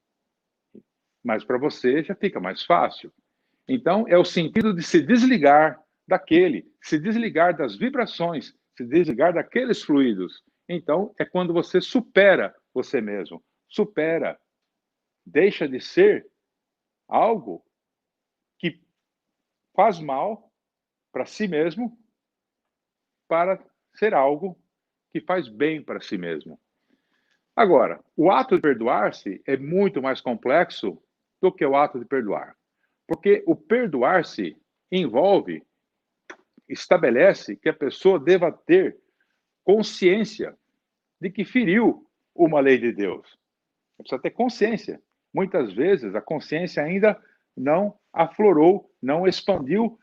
mas para você já fica mais fácil. Então, é o sentido de se desligar se desligar das vibrações, se desligar daqueles fluidos. Então, é quando você supera você mesmo. Supera. Deixa de ser algo que faz mal para si mesmo para ser algo que faz bem para si mesmo. Agora, o ato de perdoar-se é muito mais complexo do que o ato de perdoar. Porque o perdoar-se estabelece que a pessoa deva ter consciência de que feriu uma lei de Deus. Precisa ter consciência. Muitas vezes a consciência ainda não aflorou, não expandiu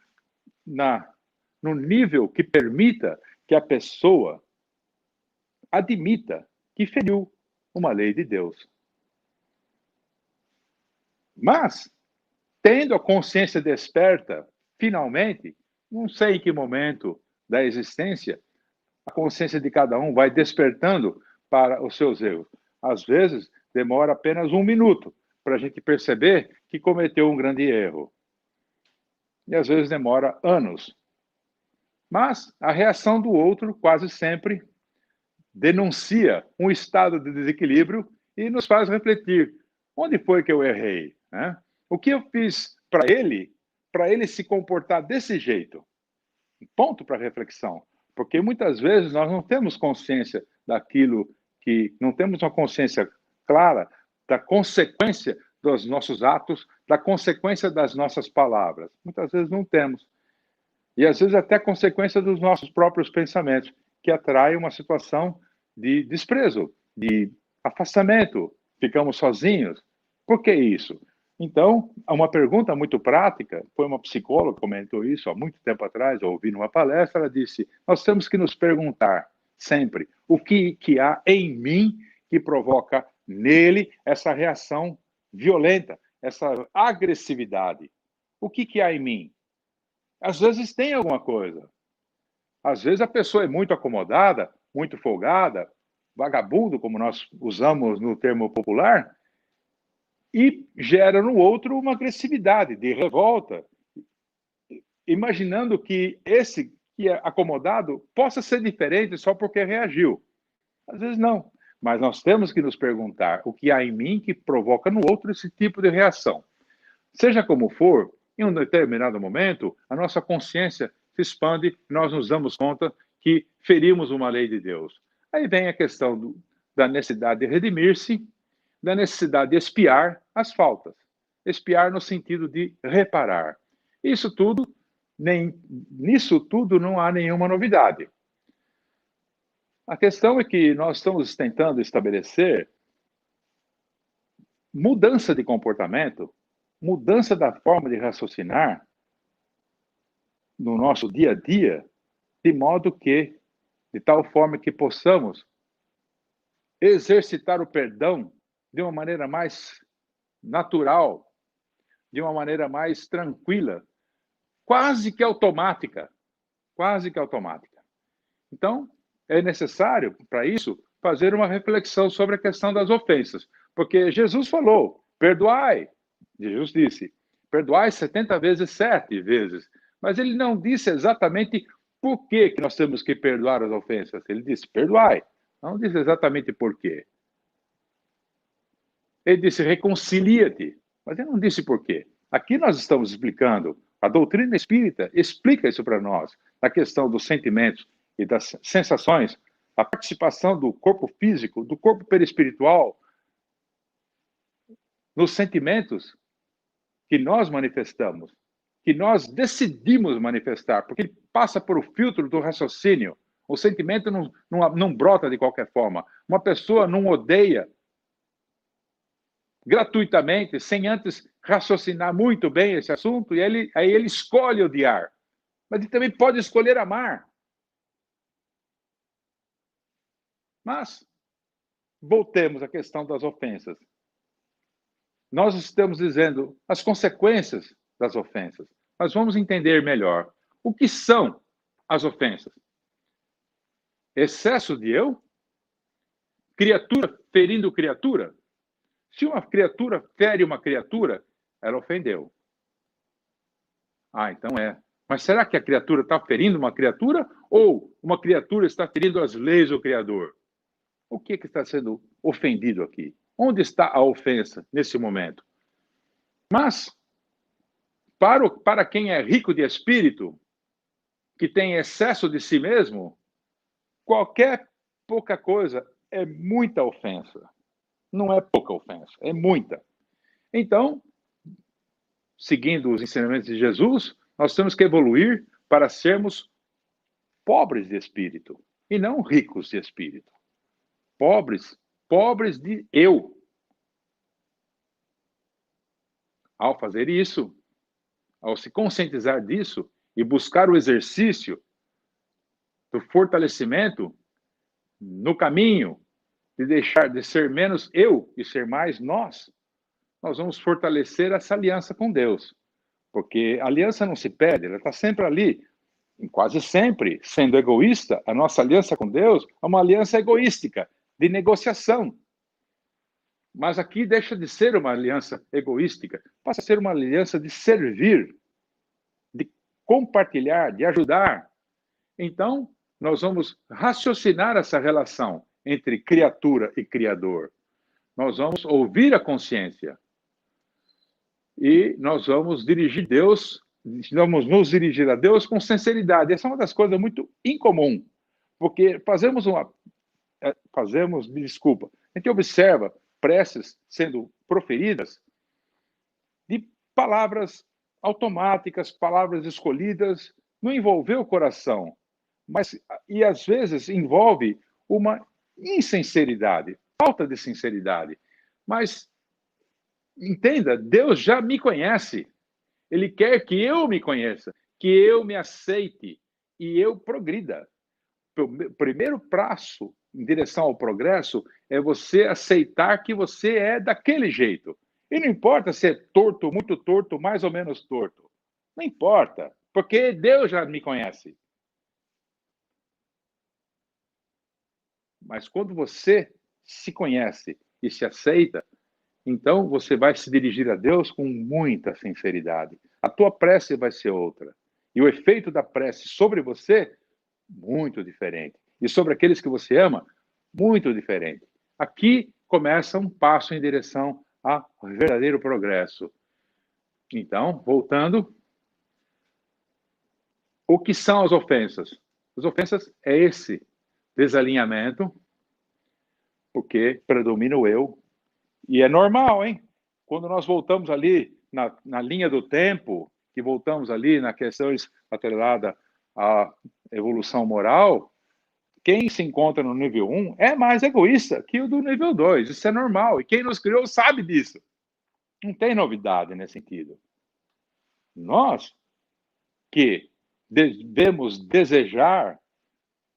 no nível que permita que a pessoa admita que feriu uma lei de Deus. Mas, tendo a consciência desperta, finalmente, não sei em que momento da existência, a consciência de cada um vai despertando para os seus erros. Às vezes, demora apenas 1 minuto, para a gente perceber que cometeu um grande erro. E às vezes demora anos. Mas a reação do outro quase sempre denuncia um estado de desequilíbrio e nos faz refletir. Onde foi que eu errei? Né? O que eu fiz para ele se comportar desse jeito? Ponto para reflexão. Porque muitas vezes nós não temos consciência daquilo que... Não temos uma consciência clara da consequência dos nossos atos, da consequência das nossas palavras. Muitas vezes não temos. E às vezes até consequência dos nossos próprios pensamentos, que atraem uma situação de desprezo, de afastamento. Ficamos sozinhos. Por que isso? Então, uma pergunta muito prática, foi uma psicóloga que comentou isso há muito tempo atrás, eu ouvi numa palestra, ela disse, nós temos que nos perguntar sempre o que há em mim que provoca nele essa reação violenta, essa agressividade. O que há em mim? Às vezes tem alguma coisa. Às vezes a pessoa é muito acomodada, muito folgada, vagabundo, como nós usamos no termo popular, e gera no outro uma agressividade, de revolta, imaginando que esse que é acomodado possa ser diferente só porque reagiu. Às vezes não. Mas nós temos que nos perguntar o que há em mim que provoca no outro esse tipo de reação. Seja como for, em um determinado momento, a nossa consciência se expande e nós nos damos conta que ferimos uma lei de Deus. Aí vem a questão da necessidade de redimir-se, da necessidade de expiar as faltas. Expiar no sentido de reparar. Nisso tudo não há nenhuma novidade. A questão é que nós estamos tentando estabelecer mudança de comportamento, mudança da forma de raciocinar no nosso dia a dia, de modo que, de tal forma que possamos exercitar o perdão de uma maneira mais natural, de uma maneira mais tranquila, quase que automática. Quase que automática. Então, é necessário, para isso, fazer uma reflexão sobre a questão das ofensas. Porque Jesus falou, perdoai. Jesus disse, perdoai 70 vezes 7 vezes. Mas ele não disse exatamente por que nós temos que perdoar as ofensas. Ele disse, perdoai. Não disse exatamente por quê. Ele disse, reconcilia-te. Mas ele não disse por quê. Aqui nós estamos explicando, a doutrina espírita explica isso para nós, a questão dos sentimentos e das sensações, a participação do corpo físico, do corpo perispiritual, nos sentimentos que nós manifestamos, que nós decidimos manifestar, porque ele passa por o filtro do raciocínio. O sentimento não brota de qualquer forma. Uma pessoa não odeia gratuitamente, sem antes raciocinar muito bem esse assunto, e aí ele escolhe odiar. Mas ele também pode escolher amar. Mas, voltemos à questão das ofensas. Nós estamos dizendo as consequências das ofensas. Mas vamos entender melhor. O que são as ofensas? Excesso de eu? Criatura ferindo criatura? Se uma criatura fere uma criatura, ela ofendeu. Ah, então é. Mas será que a criatura está ferindo uma criatura? Ou uma criatura está ferindo as leis do Criador? O que está sendo ofendido aqui? Onde está a ofensa nesse momento? Mas, para quem é rico de espírito, que tem excesso de si mesmo, qualquer pouca coisa é muita ofensa. Não é pouca ofensa, é muita. Então, seguindo os ensinamentos de Jesus, nós temos que evoluir para sermos pobres de espírito e não ricos de espírito. Pobres de eu. Ao fazer isso, ao se conscientizar disso e buscar o exercício do fortalecimento no caminho de deixar de ser menos eu e ser mais nós vamos fortalecer essa aliança com Deus. Porque a aliança não se perde, ela está sempre ali. E quase sempre, sendo egoísta, a nossa aliança com Deus é uma aliança egoística, de negociação. Mas aqui deixa de ser uma aliança egoística, passa a ser uma aliança de servir, de compartilhar, de ajudar. Então, nós vamos raciocinar essa relação entre criatura e criador. Nós vamos ouvir a consciência. E nós vamos dirigir Deus, vamos nos dirigir a Deus com sinceridade. Essa é uma das coisas muito incomum, porque me desculpa, a gente observa preces sendo proferidas de palavras automáticas, palavras escolhidas, não envolveu o coração, e às vezes envolve uma insinceridade, falta de sinceridade. Mas entenda, Deus já me conhece. Ele quer que eu me conheça, que eu me aceite e eu progrida. O primeiro passo em direção ao progresso é você aceitar que você é daquele jeito. E não importa se é torto, muito torto, mais ou menos torto. Não importa, porque Deus já me conhece. Mas quando você se conhece e se aceita, então você vai se dirigir a Deus com muita sinceridade. A tua prece vai ser outra. E o efeito da prece sobre você, muito diferente. E sobre aqueles que você ama, muito diferente. Aqui começa um passo em direção ao verdadeiro progresso. Então, voltando, o que são as ofensas? As ofensas é esse desalinhamento, porque predomina o eu. E é normal, hein? Quando nós voltamos ali na linha do tempo, que voltamos ali na questões atrelada à evolução moral, quem se encontra no nível 1 é mais egoísta que o do nível 2. Isso é normal. E quem nos criou sabe disso. Não tem novidade nesse sentido. Nós que devemos desejar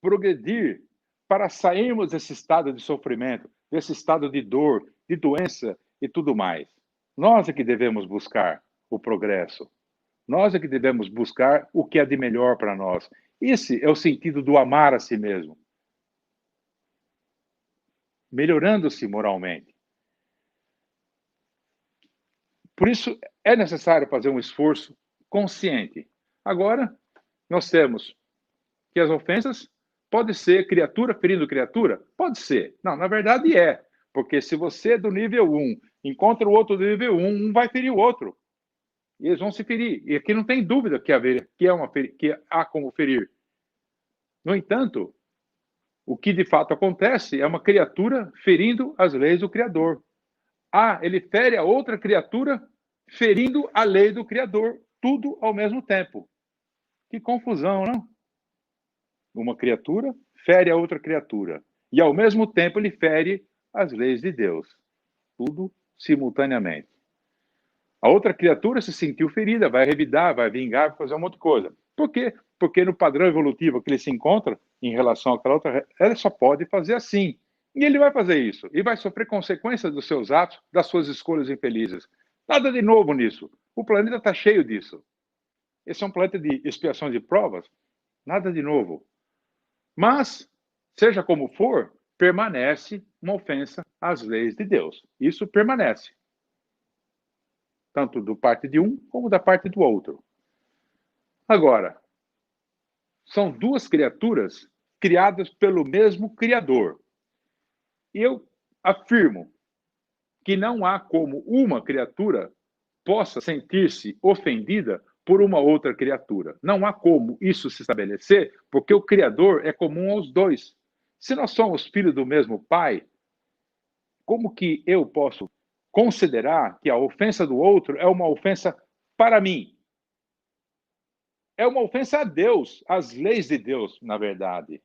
progredir para sairmos desse estado de sofrimento, desse estado de dor, de doença e tudo mais. Nós é que devemos buscar o progresso. Nós é que devemos buscar o que é de melhor para nós. Esse é o sentido do amar a si mesmo. Melhorando-se moralmente. Por isso, é necessário fazer um esforço consciente. Agora, nós temos que as ofensas pode ser criatura ferindo criatura? Pode ser. Não, na verdade é. Porque se você é do nível 1 encontra o outro do nível 1, um vai ferir o outro. E eles vão se ferir. E aqui não tem dúvida que há como ferir. No entanto, o que de fato acontece é uma criatura ferindo as leis do Criador. Ele fere a outra criatura ferindo a lei do Criador. Tudo ao mesmo tempo. Que confusão, não? Uma criatura fere a outra criatura. E, ao mesmo tempo, ele fere as leis de Deus. Tudo simultaneamente. A outra criatura se sentiu ferida, vai revidar, vai vingar, vai fazer um monte de coisa. Por quê? Porque no padrão evolutivo que ele se encontra, em relação àquela outra, ela só pode fazer assim. E ele vai fazer isso. E vai sofrer consequências dos seus atos, das suas escolhas infelizes. Nada de novo nisso. O planeta está cheio disso. Esse é um planeta de expiações e provas. Nada de novo. Mas, seja como for, permanece uma ofensa às leis de Deus. Isso permanece. Tanto do parte de um, como da parte do outro. Agora, são duas criaturas criadas pelo mesmo Criador. E eu afirmo que não há como uma criatura possa sentir-se ofendida por uma outra criatura. Não há como isso se estabelecer, porque o Criador é comum aos dois. Se nós somos filhos do mesmo Pai, como que eu posso considerar que a ofensa do outro é uma ofensa para mim? É uma ofensa a Deus, às leis de Deus, na verdade.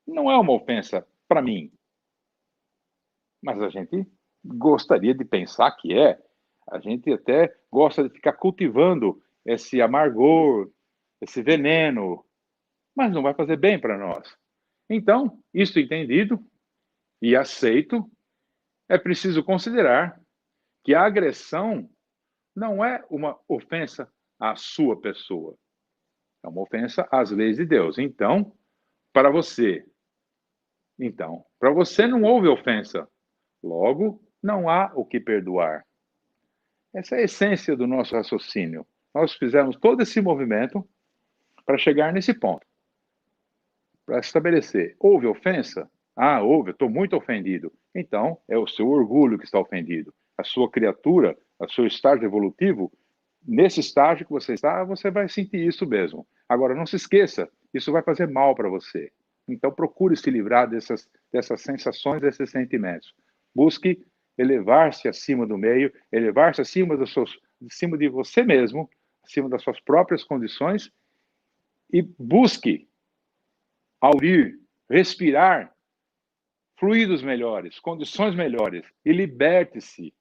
Não é uma ofensa para mim. Mas a gente gostaria de pensar que é. A gente até gosta de ficar cultivando esse amargor, esse veneno, mas não vai fazer bem para nós. Então, isso entendido e aceito, é preciso considerar que a agressão não é uma ofensa à sua pessoa. É uma ofensa às leis de Deus. Então, para você não houve ofensa. Logo, não há o que perdoar. Essa é a essência do nosso raciocínio. Nós fizemos todo esse movimento para chegar nesse ponto, para estabelecer, houve ofensa? Ah, houve, eu estou muito ofendido. Então, é o seu orgulho que está ofendido. A sua criatura, o seu estágio evolutivo, nesse estágio que você está, você vai sentir isso mesmo. Agora, não se esqueça, isso vai fazer mal para você. Então, procure se livrar dessas sensações, desses sentimentos. Busque elevar-se acima do meio, elevar-se acima de você mesmo, acima das suas próprias condições, e busque aurir, respirar fluidos melhores, condições melhores, e liberte-se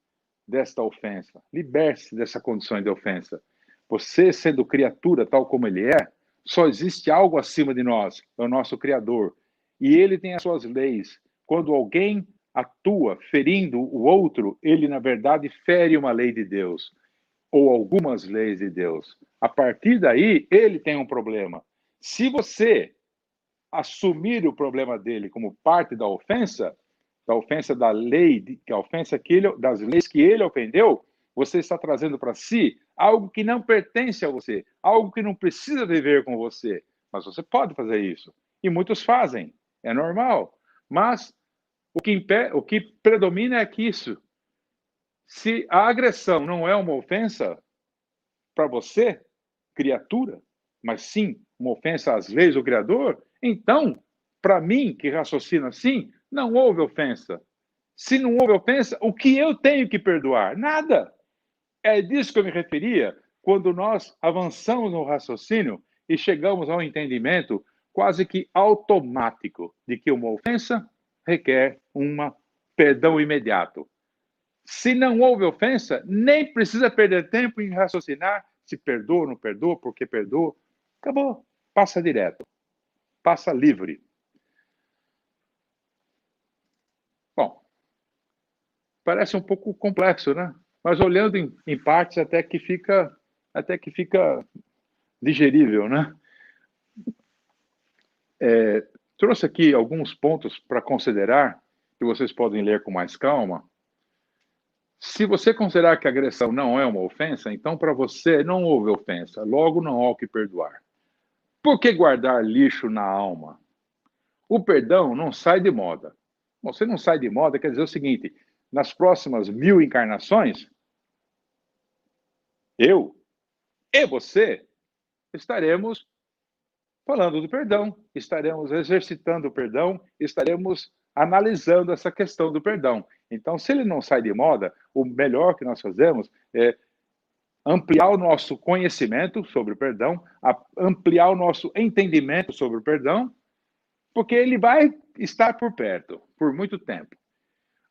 desta ofensa, liberte-se dessa condição de ofensa. Você, sendo criatura tal como ele é, só existe algo acima de nós, é o nosso Criador, e ele tem as suas leis. Quando alguém atua ferindo o outro, ele, na verdade, fere uma lei de Deus, ou algumas leis de Deus. A partir daí, ele tem um problema. Se você assumir o problema dele como parte da ofensa da lei, das leis que ele ofendeu, você está trazendo para si algo que não pertence a você, algo que não precisa viver com você. Mas você pode fazer isso. E muitos fazem. É normal. Mas o que predomina é que isso. Se a agressão não é uma ofensa para você, criatura, mas sim uma ofensa às leis do Criador, então, para mim, que raciocina assim, não houve ofensa. Se não houve ofensa, o que eu tenho que perdoar? Nada. É disso que eu me referia quando nós avançamos no raciocínio e chegamos ao entendimento quase que automático de que uma ofensa requer um perdão imediato. Se não houve ofensa, nem precisa perder tempo em raciocinar se perdoa ou não perdoa, por que perdoa. Acabou. Passa direto. Passa livre. Bom, parece um pouco complexo, né? Mas olhando em partes até que fica digerível, né? Trouxe aqui alguns pontos para considerar, que vocês podem ler com mais calma. Se você considerar que a agressão não é uma ofensa, então para você não houve ofensa, logo não há o que perdoar. Por que guardar lixo na alma? O perdão não sai de moda. Bom, se não sai de moda, quer dizer o seguinte, nas próximas 1000 encarnações, eu e você estaremos falando do perdão, estaremos exercitando o perdão, estaremos analisando essa questão do perdão. Então, se ele não sai de moda, o melhor que nós fazemos é ampliar o nosso conhecimento sobre o perdão, ampliar o nosso entendimento sobre o perdão, porque ele vai estar por perto, por muito tempo.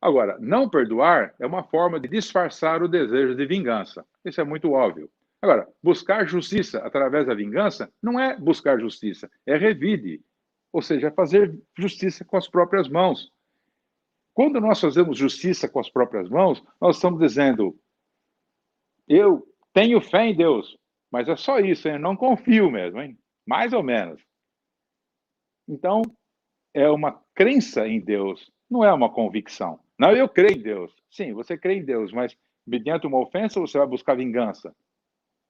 Agora, não perdoar é uma forma de disfarçar o desejo de vingança. Isso é muito óbvio. Agora, buscar justiça através da vingança não é buscar justiça, é revide, ou seja, é fazer justiça com as próprias mãos. Quando nós fazemos justiça com as próprias mãos, nós estamos dizendo, eu tenho fé em Deus, mas é só isso, hein? Eu não confio mesmo, hein? Mais ou menos. Então, é uma crença em Deus, não é uma convicção. Não, eu creio em Deus. Sim, você crê em Deus, mas mediante uma ofensa você vai buscar vingança.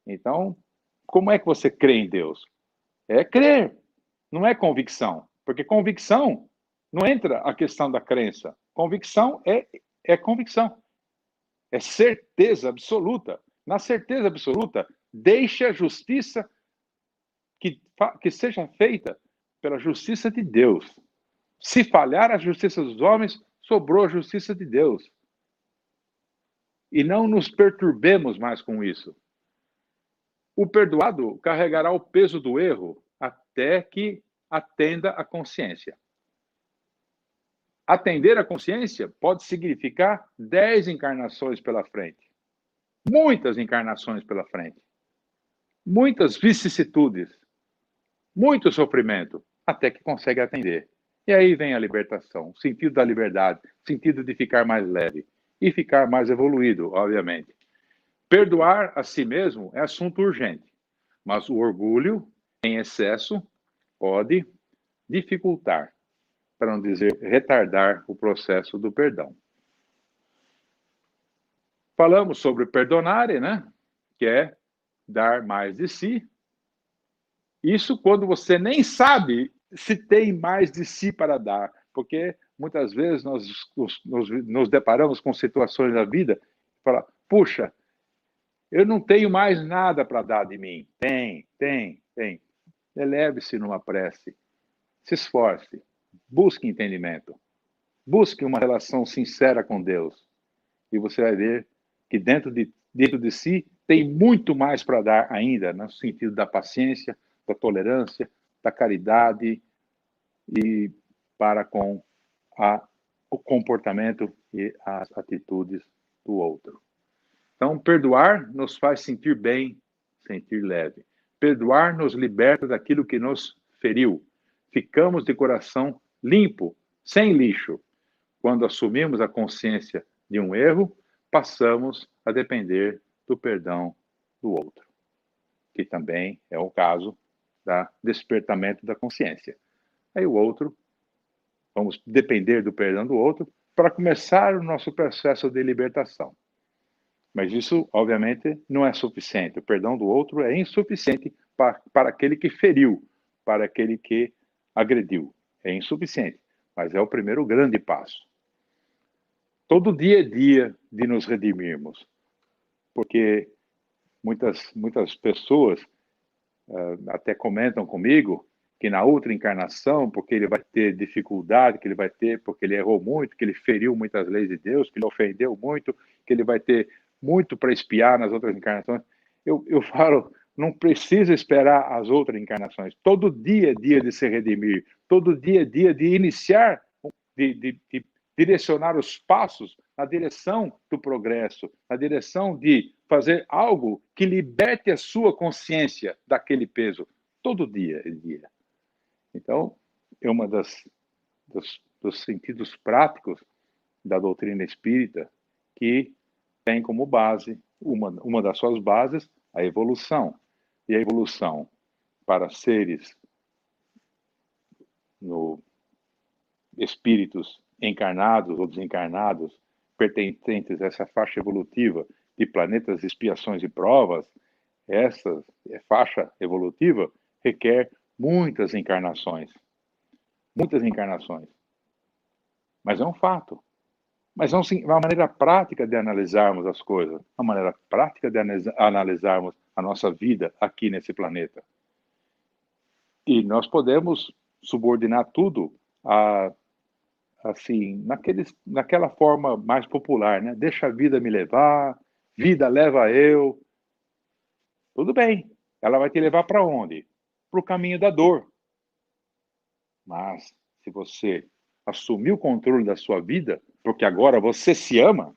Então, como é que você crê em Deus? É crer, não é convicção. Porque convicção não entra a questão da crença. Convicção é convicção. É certeza absoluta. Na certeza absoluta, deixe a justiça que seja feita pela justiça de Deus. Se falhar a justiça dos homens, sobrou a justiça de Deus. E não nos perturbemos mais com isso. O perdoado carregará o peso do erro até que atenda a consciência. Atender a consciência pode significar 10 encarnações pela frente. Muitas encarnações pela frente. Muitas vicissitudes. Muito sofrimento, até que consegue atender. E aí vem a libertação, o sentido da liberdade, o sentido de ficar mais leve e ficar mais evoluído, obviamente. Perdoar a si mesmo é assunto urgente, mas o orgulho em excesso pode dificultar, para não dizer retardar, o processo do perdão. Falamos sobre perdonare, né? Que é dar mais de si. Isso quando você nem sabe se tem mais de si para dar, porque muitas vezes nós nos deparamos com situações da vida e fala, puxa, eu não tenho mais nada para dar de mim. Tem. Eleve-se numa prece, se esforce, busque entendimento, busque uma relação sincera com Deus e você vai ver que dentro de si tem muito mais para dar ainda, no sentido da paciência, da tolerância, da caridade e para com o comportamento e as atitudes do outro. Então, perdoar nos faz sentir bem, sentir leve. Perdoar nos liberta daquilo que nos feriu. Ficamos de coração limpo, sem lixo. Quando assumimos a consciência de um erro, passamos a depender do perdão do outro, que também é o caso do despertamento da consciência. Aí o outro, vamos depender do perdão do outro para começar o nosso processo de libertação. Mas isso, obviamente, não é suficiente. O perdão do outro é insuficiente para aquele que feriu, para aquele que agrediu. É insuficiente, mas é o primeiro grande passo. Todo dia é dia de nos redimirmos, porque muitas pessoas até comentam comigo que na outra encarnação, porque ele vai ter dificuldade, que ele vai ter, porque ele errou muito, que ele feriu muitas leis de Deus, que ele ofendeu muito, que ele vai ter muito para espiar nas outras encarnações. Eu falo, não precisa esperar as outras encarnações. Todo dia é dia de se redimir, todo dia é dia de iniciar, de direcionar os passos na direção do progresso, na direção de fazer algo que liberte a sua consciência daquele peso. Todo dia é dia. Então, é uma dos sentidos práticos da doutrina espírita que tem como base, uma das suas bases, a evolução. E a evolução para seres espíritos encarnados ou desencarnados, pertencentes a essa faixa evolutiva de planetas, expiações e provas, essa faixa evolutiva requer muitas encarnações. Muitas encarnações. Mas é um fato. Mas é uma maneira prática de analisarmos as coisas, uma maneira prática de analisarmos a nossa vida aqui nesse planeta. E nós podemos subordinar tudo assim, naquela forma mais popular, né? Deixa a vida me levar, vida leva eu. Tudo bem, ela vai te levar para onde? Para o caminho da dor. Mas, se você assumir o controle da sua vida, porque agora você se ama,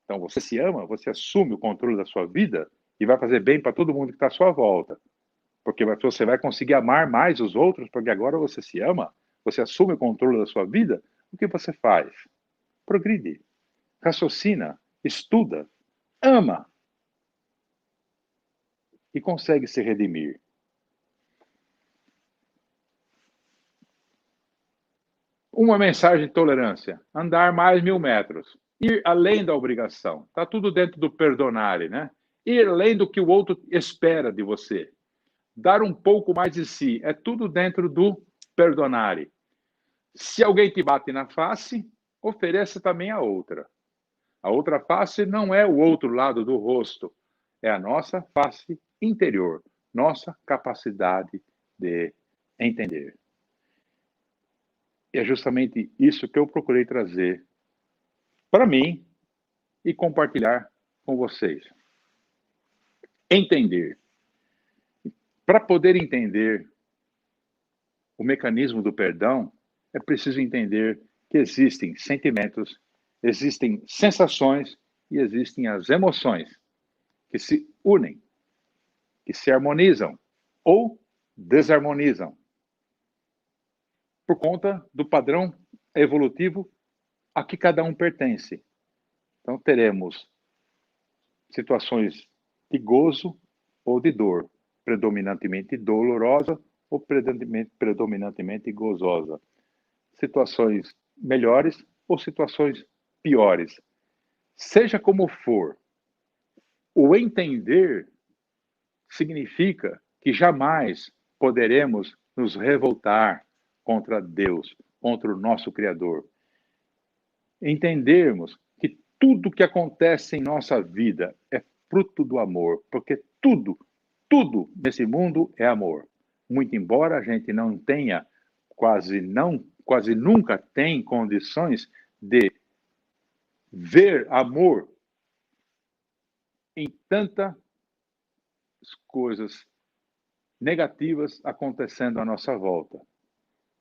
então você se ama, você assume o controle da sua vida e vai fazer bem para todo mundo que está à sua volta. Porque você vai conseguir amar mais os outros, porque agora você se ama, você assume o controle da sua vida, o que você faz? Progride, raciocina, estuda, ama e consegue se redimir. Uma mensagem de tolerância, andar mais 1000 metros, ir além da obrigação. Está tudo dentro do perdonare, né? Ir além do que o outro espera de você. Dar um pouco mais de si, é tudo dentro do perdonare. Se alguém te bate na face, ofereça também a outra. A outra face não é o outro lado do rosto, é a nossa face interior, nossa capacidade de entender. E é justamente isso que eu procurei trazer para mim e compartilhar com vocês. Entender. Para poder entender o mecanismo do perdão, é preciso entender que existem sentimentos, existem sensações e existem as emoções que se unem, que se harmonizam ou desarmonizam por conta do padrão evolutivo a que cada um pertence. Então, teremos situações de gozo ou de dor, predominantemente dolorosa ou predominantemente gozosa. Situações melhores ou situações piores. Seja como for, o entender significa que jamais poderemos nos revoltar contra Deus, contra o nosso Criador. Entendermos que tudo que acontece em nossa vida é fruto do amor, porque tudo nesse mundo é amor. Muito embora a gente não tenha, quase nunca tem condições de ver amor em tantas coisas negativas acontecendo à nossa volta.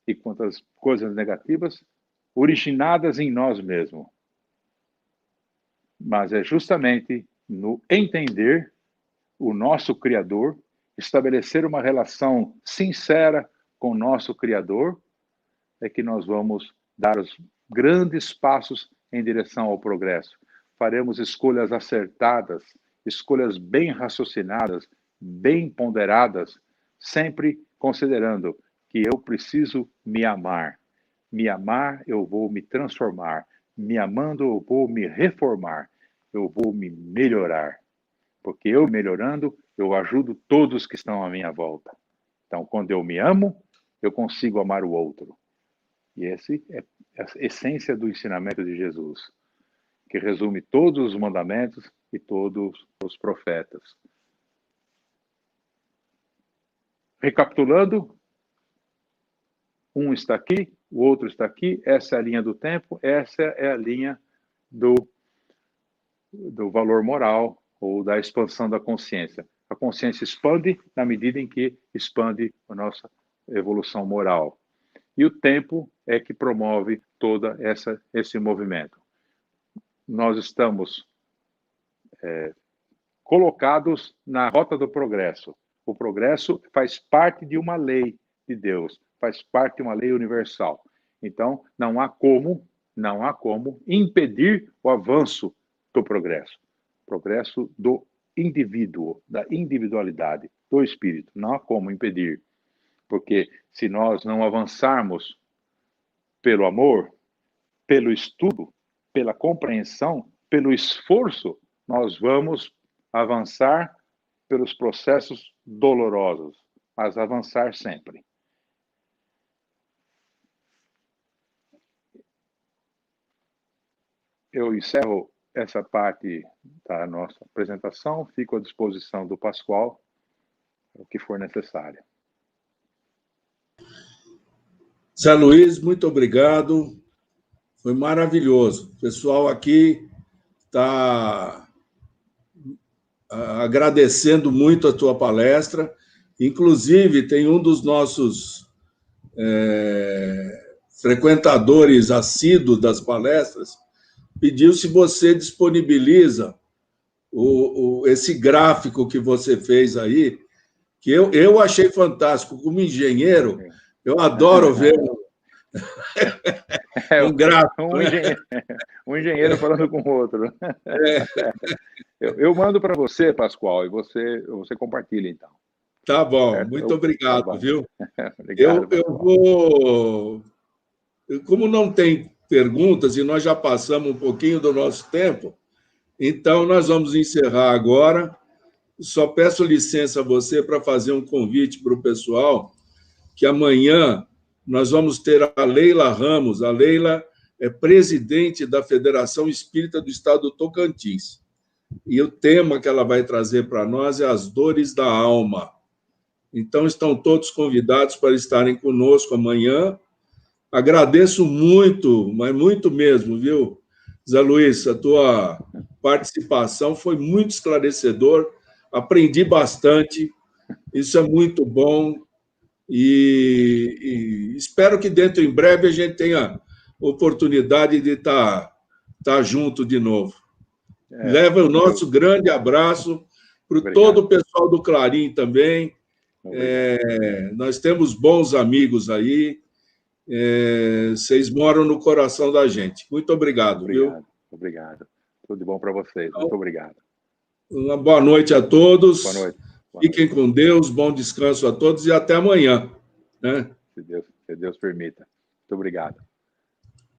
E quantas coisas negativas originadas em nós mesmos. Mas é justamente no entender o nosso Criador, estabelecer uma relação sincera com o nosso Criador, é que nós vamos dar os grandes passos em direção ao progresso. Faremos escolhas acertadas, escolhas bem raciocinadas, bem ponderadas, sempre considerando que eu preciso me amar. Me amar, eu vou me transformar. Me amando, eu vou me reformar. Eu vou me melhorar. Porque eu melhorando, eu ajudo todos que estão à minha volta. Então, quando eu me amo, eu consigo amar o outro. E essa é a essência do ensinamento de Jesus, que resume todos os mandamentos e todos os profetas. Recapitulando, um está aqui, o outro está aqui, essa é a linha do tempo, essa é a linha do valor moral ou da expansão da consciência. A consciência expande na medida em que expande a nossa evolução moral. E o tempo é que promove todo esse movimento. Nós estamos colocados na rota do progresso. O progresso faz parte de uma lei de Deus, faz parte de uma lei universal. Então, não há como impedir o avanço do progresso. Progresso do indivíduo, da individualidade, do espírito. Não há como impedir. Porque se nós não avançarmos pelo amor, pelo estudo, pela compreensão, pelo esforço, nós vamos avançar pelos processos dolorosos, mas avançar sempre. Eu encerro essa parte da nossa apresentação, fico à disposição do Pascoal, o que for necessário. Zé Luiz, muito obrigado. Foi maravilhoso. O pessoal aqui está agradecendo muito a tua palestra. Inclusive, tem um dos nossos frequentadores assíduos das palestras, pediu se você disponibiliza esse gráfico que você fez aí, que eu achei fantástico. Como engenheiro, eu adoro ver um gráfico. Um engenheiro falando com o outro. Eu mando para você, Pascoal, e você compartilha, então. Tá bom, certo? Muito obrigado, tá bom. Viu? Obrigado, eu vou... Como não tem perguntas e nós já passamos um pouquinho do nosso tempo, então nós vamos encerrar agora. Só peço licença a você para fazer um convite para o pessoal, que amanhã nós vamos ter a Leila Ramos. A Leila é presidente da Federação Espírita do Estado do Tocantins. E o tema que ela vai trazer para nós é as dores da alma. Então, estão todos convidados para estarem conosco amanhã. Agradeço muito, mas muito mesmo, viu, Zé Luiz? A tua participação foi muito esclarecedor, aprendi bastante, isso é muito bom, e espero que dentro em breve a gente tenha oportunidade de estar junto de novo. Leva o nosso grande abraço para todo o pessoal do Clarim também. Nós temos bons amigos aí. Vocês moram no coração da gente. Muito obrigado, viu? Obrigado. Tudo de bom para vocês. Muito obrigado. Uma boa noite a todos. Boa noite. Fiquem com Deus, bom descanso a todos e até amanhã. Né? Se Deus permita. Muito obrigado.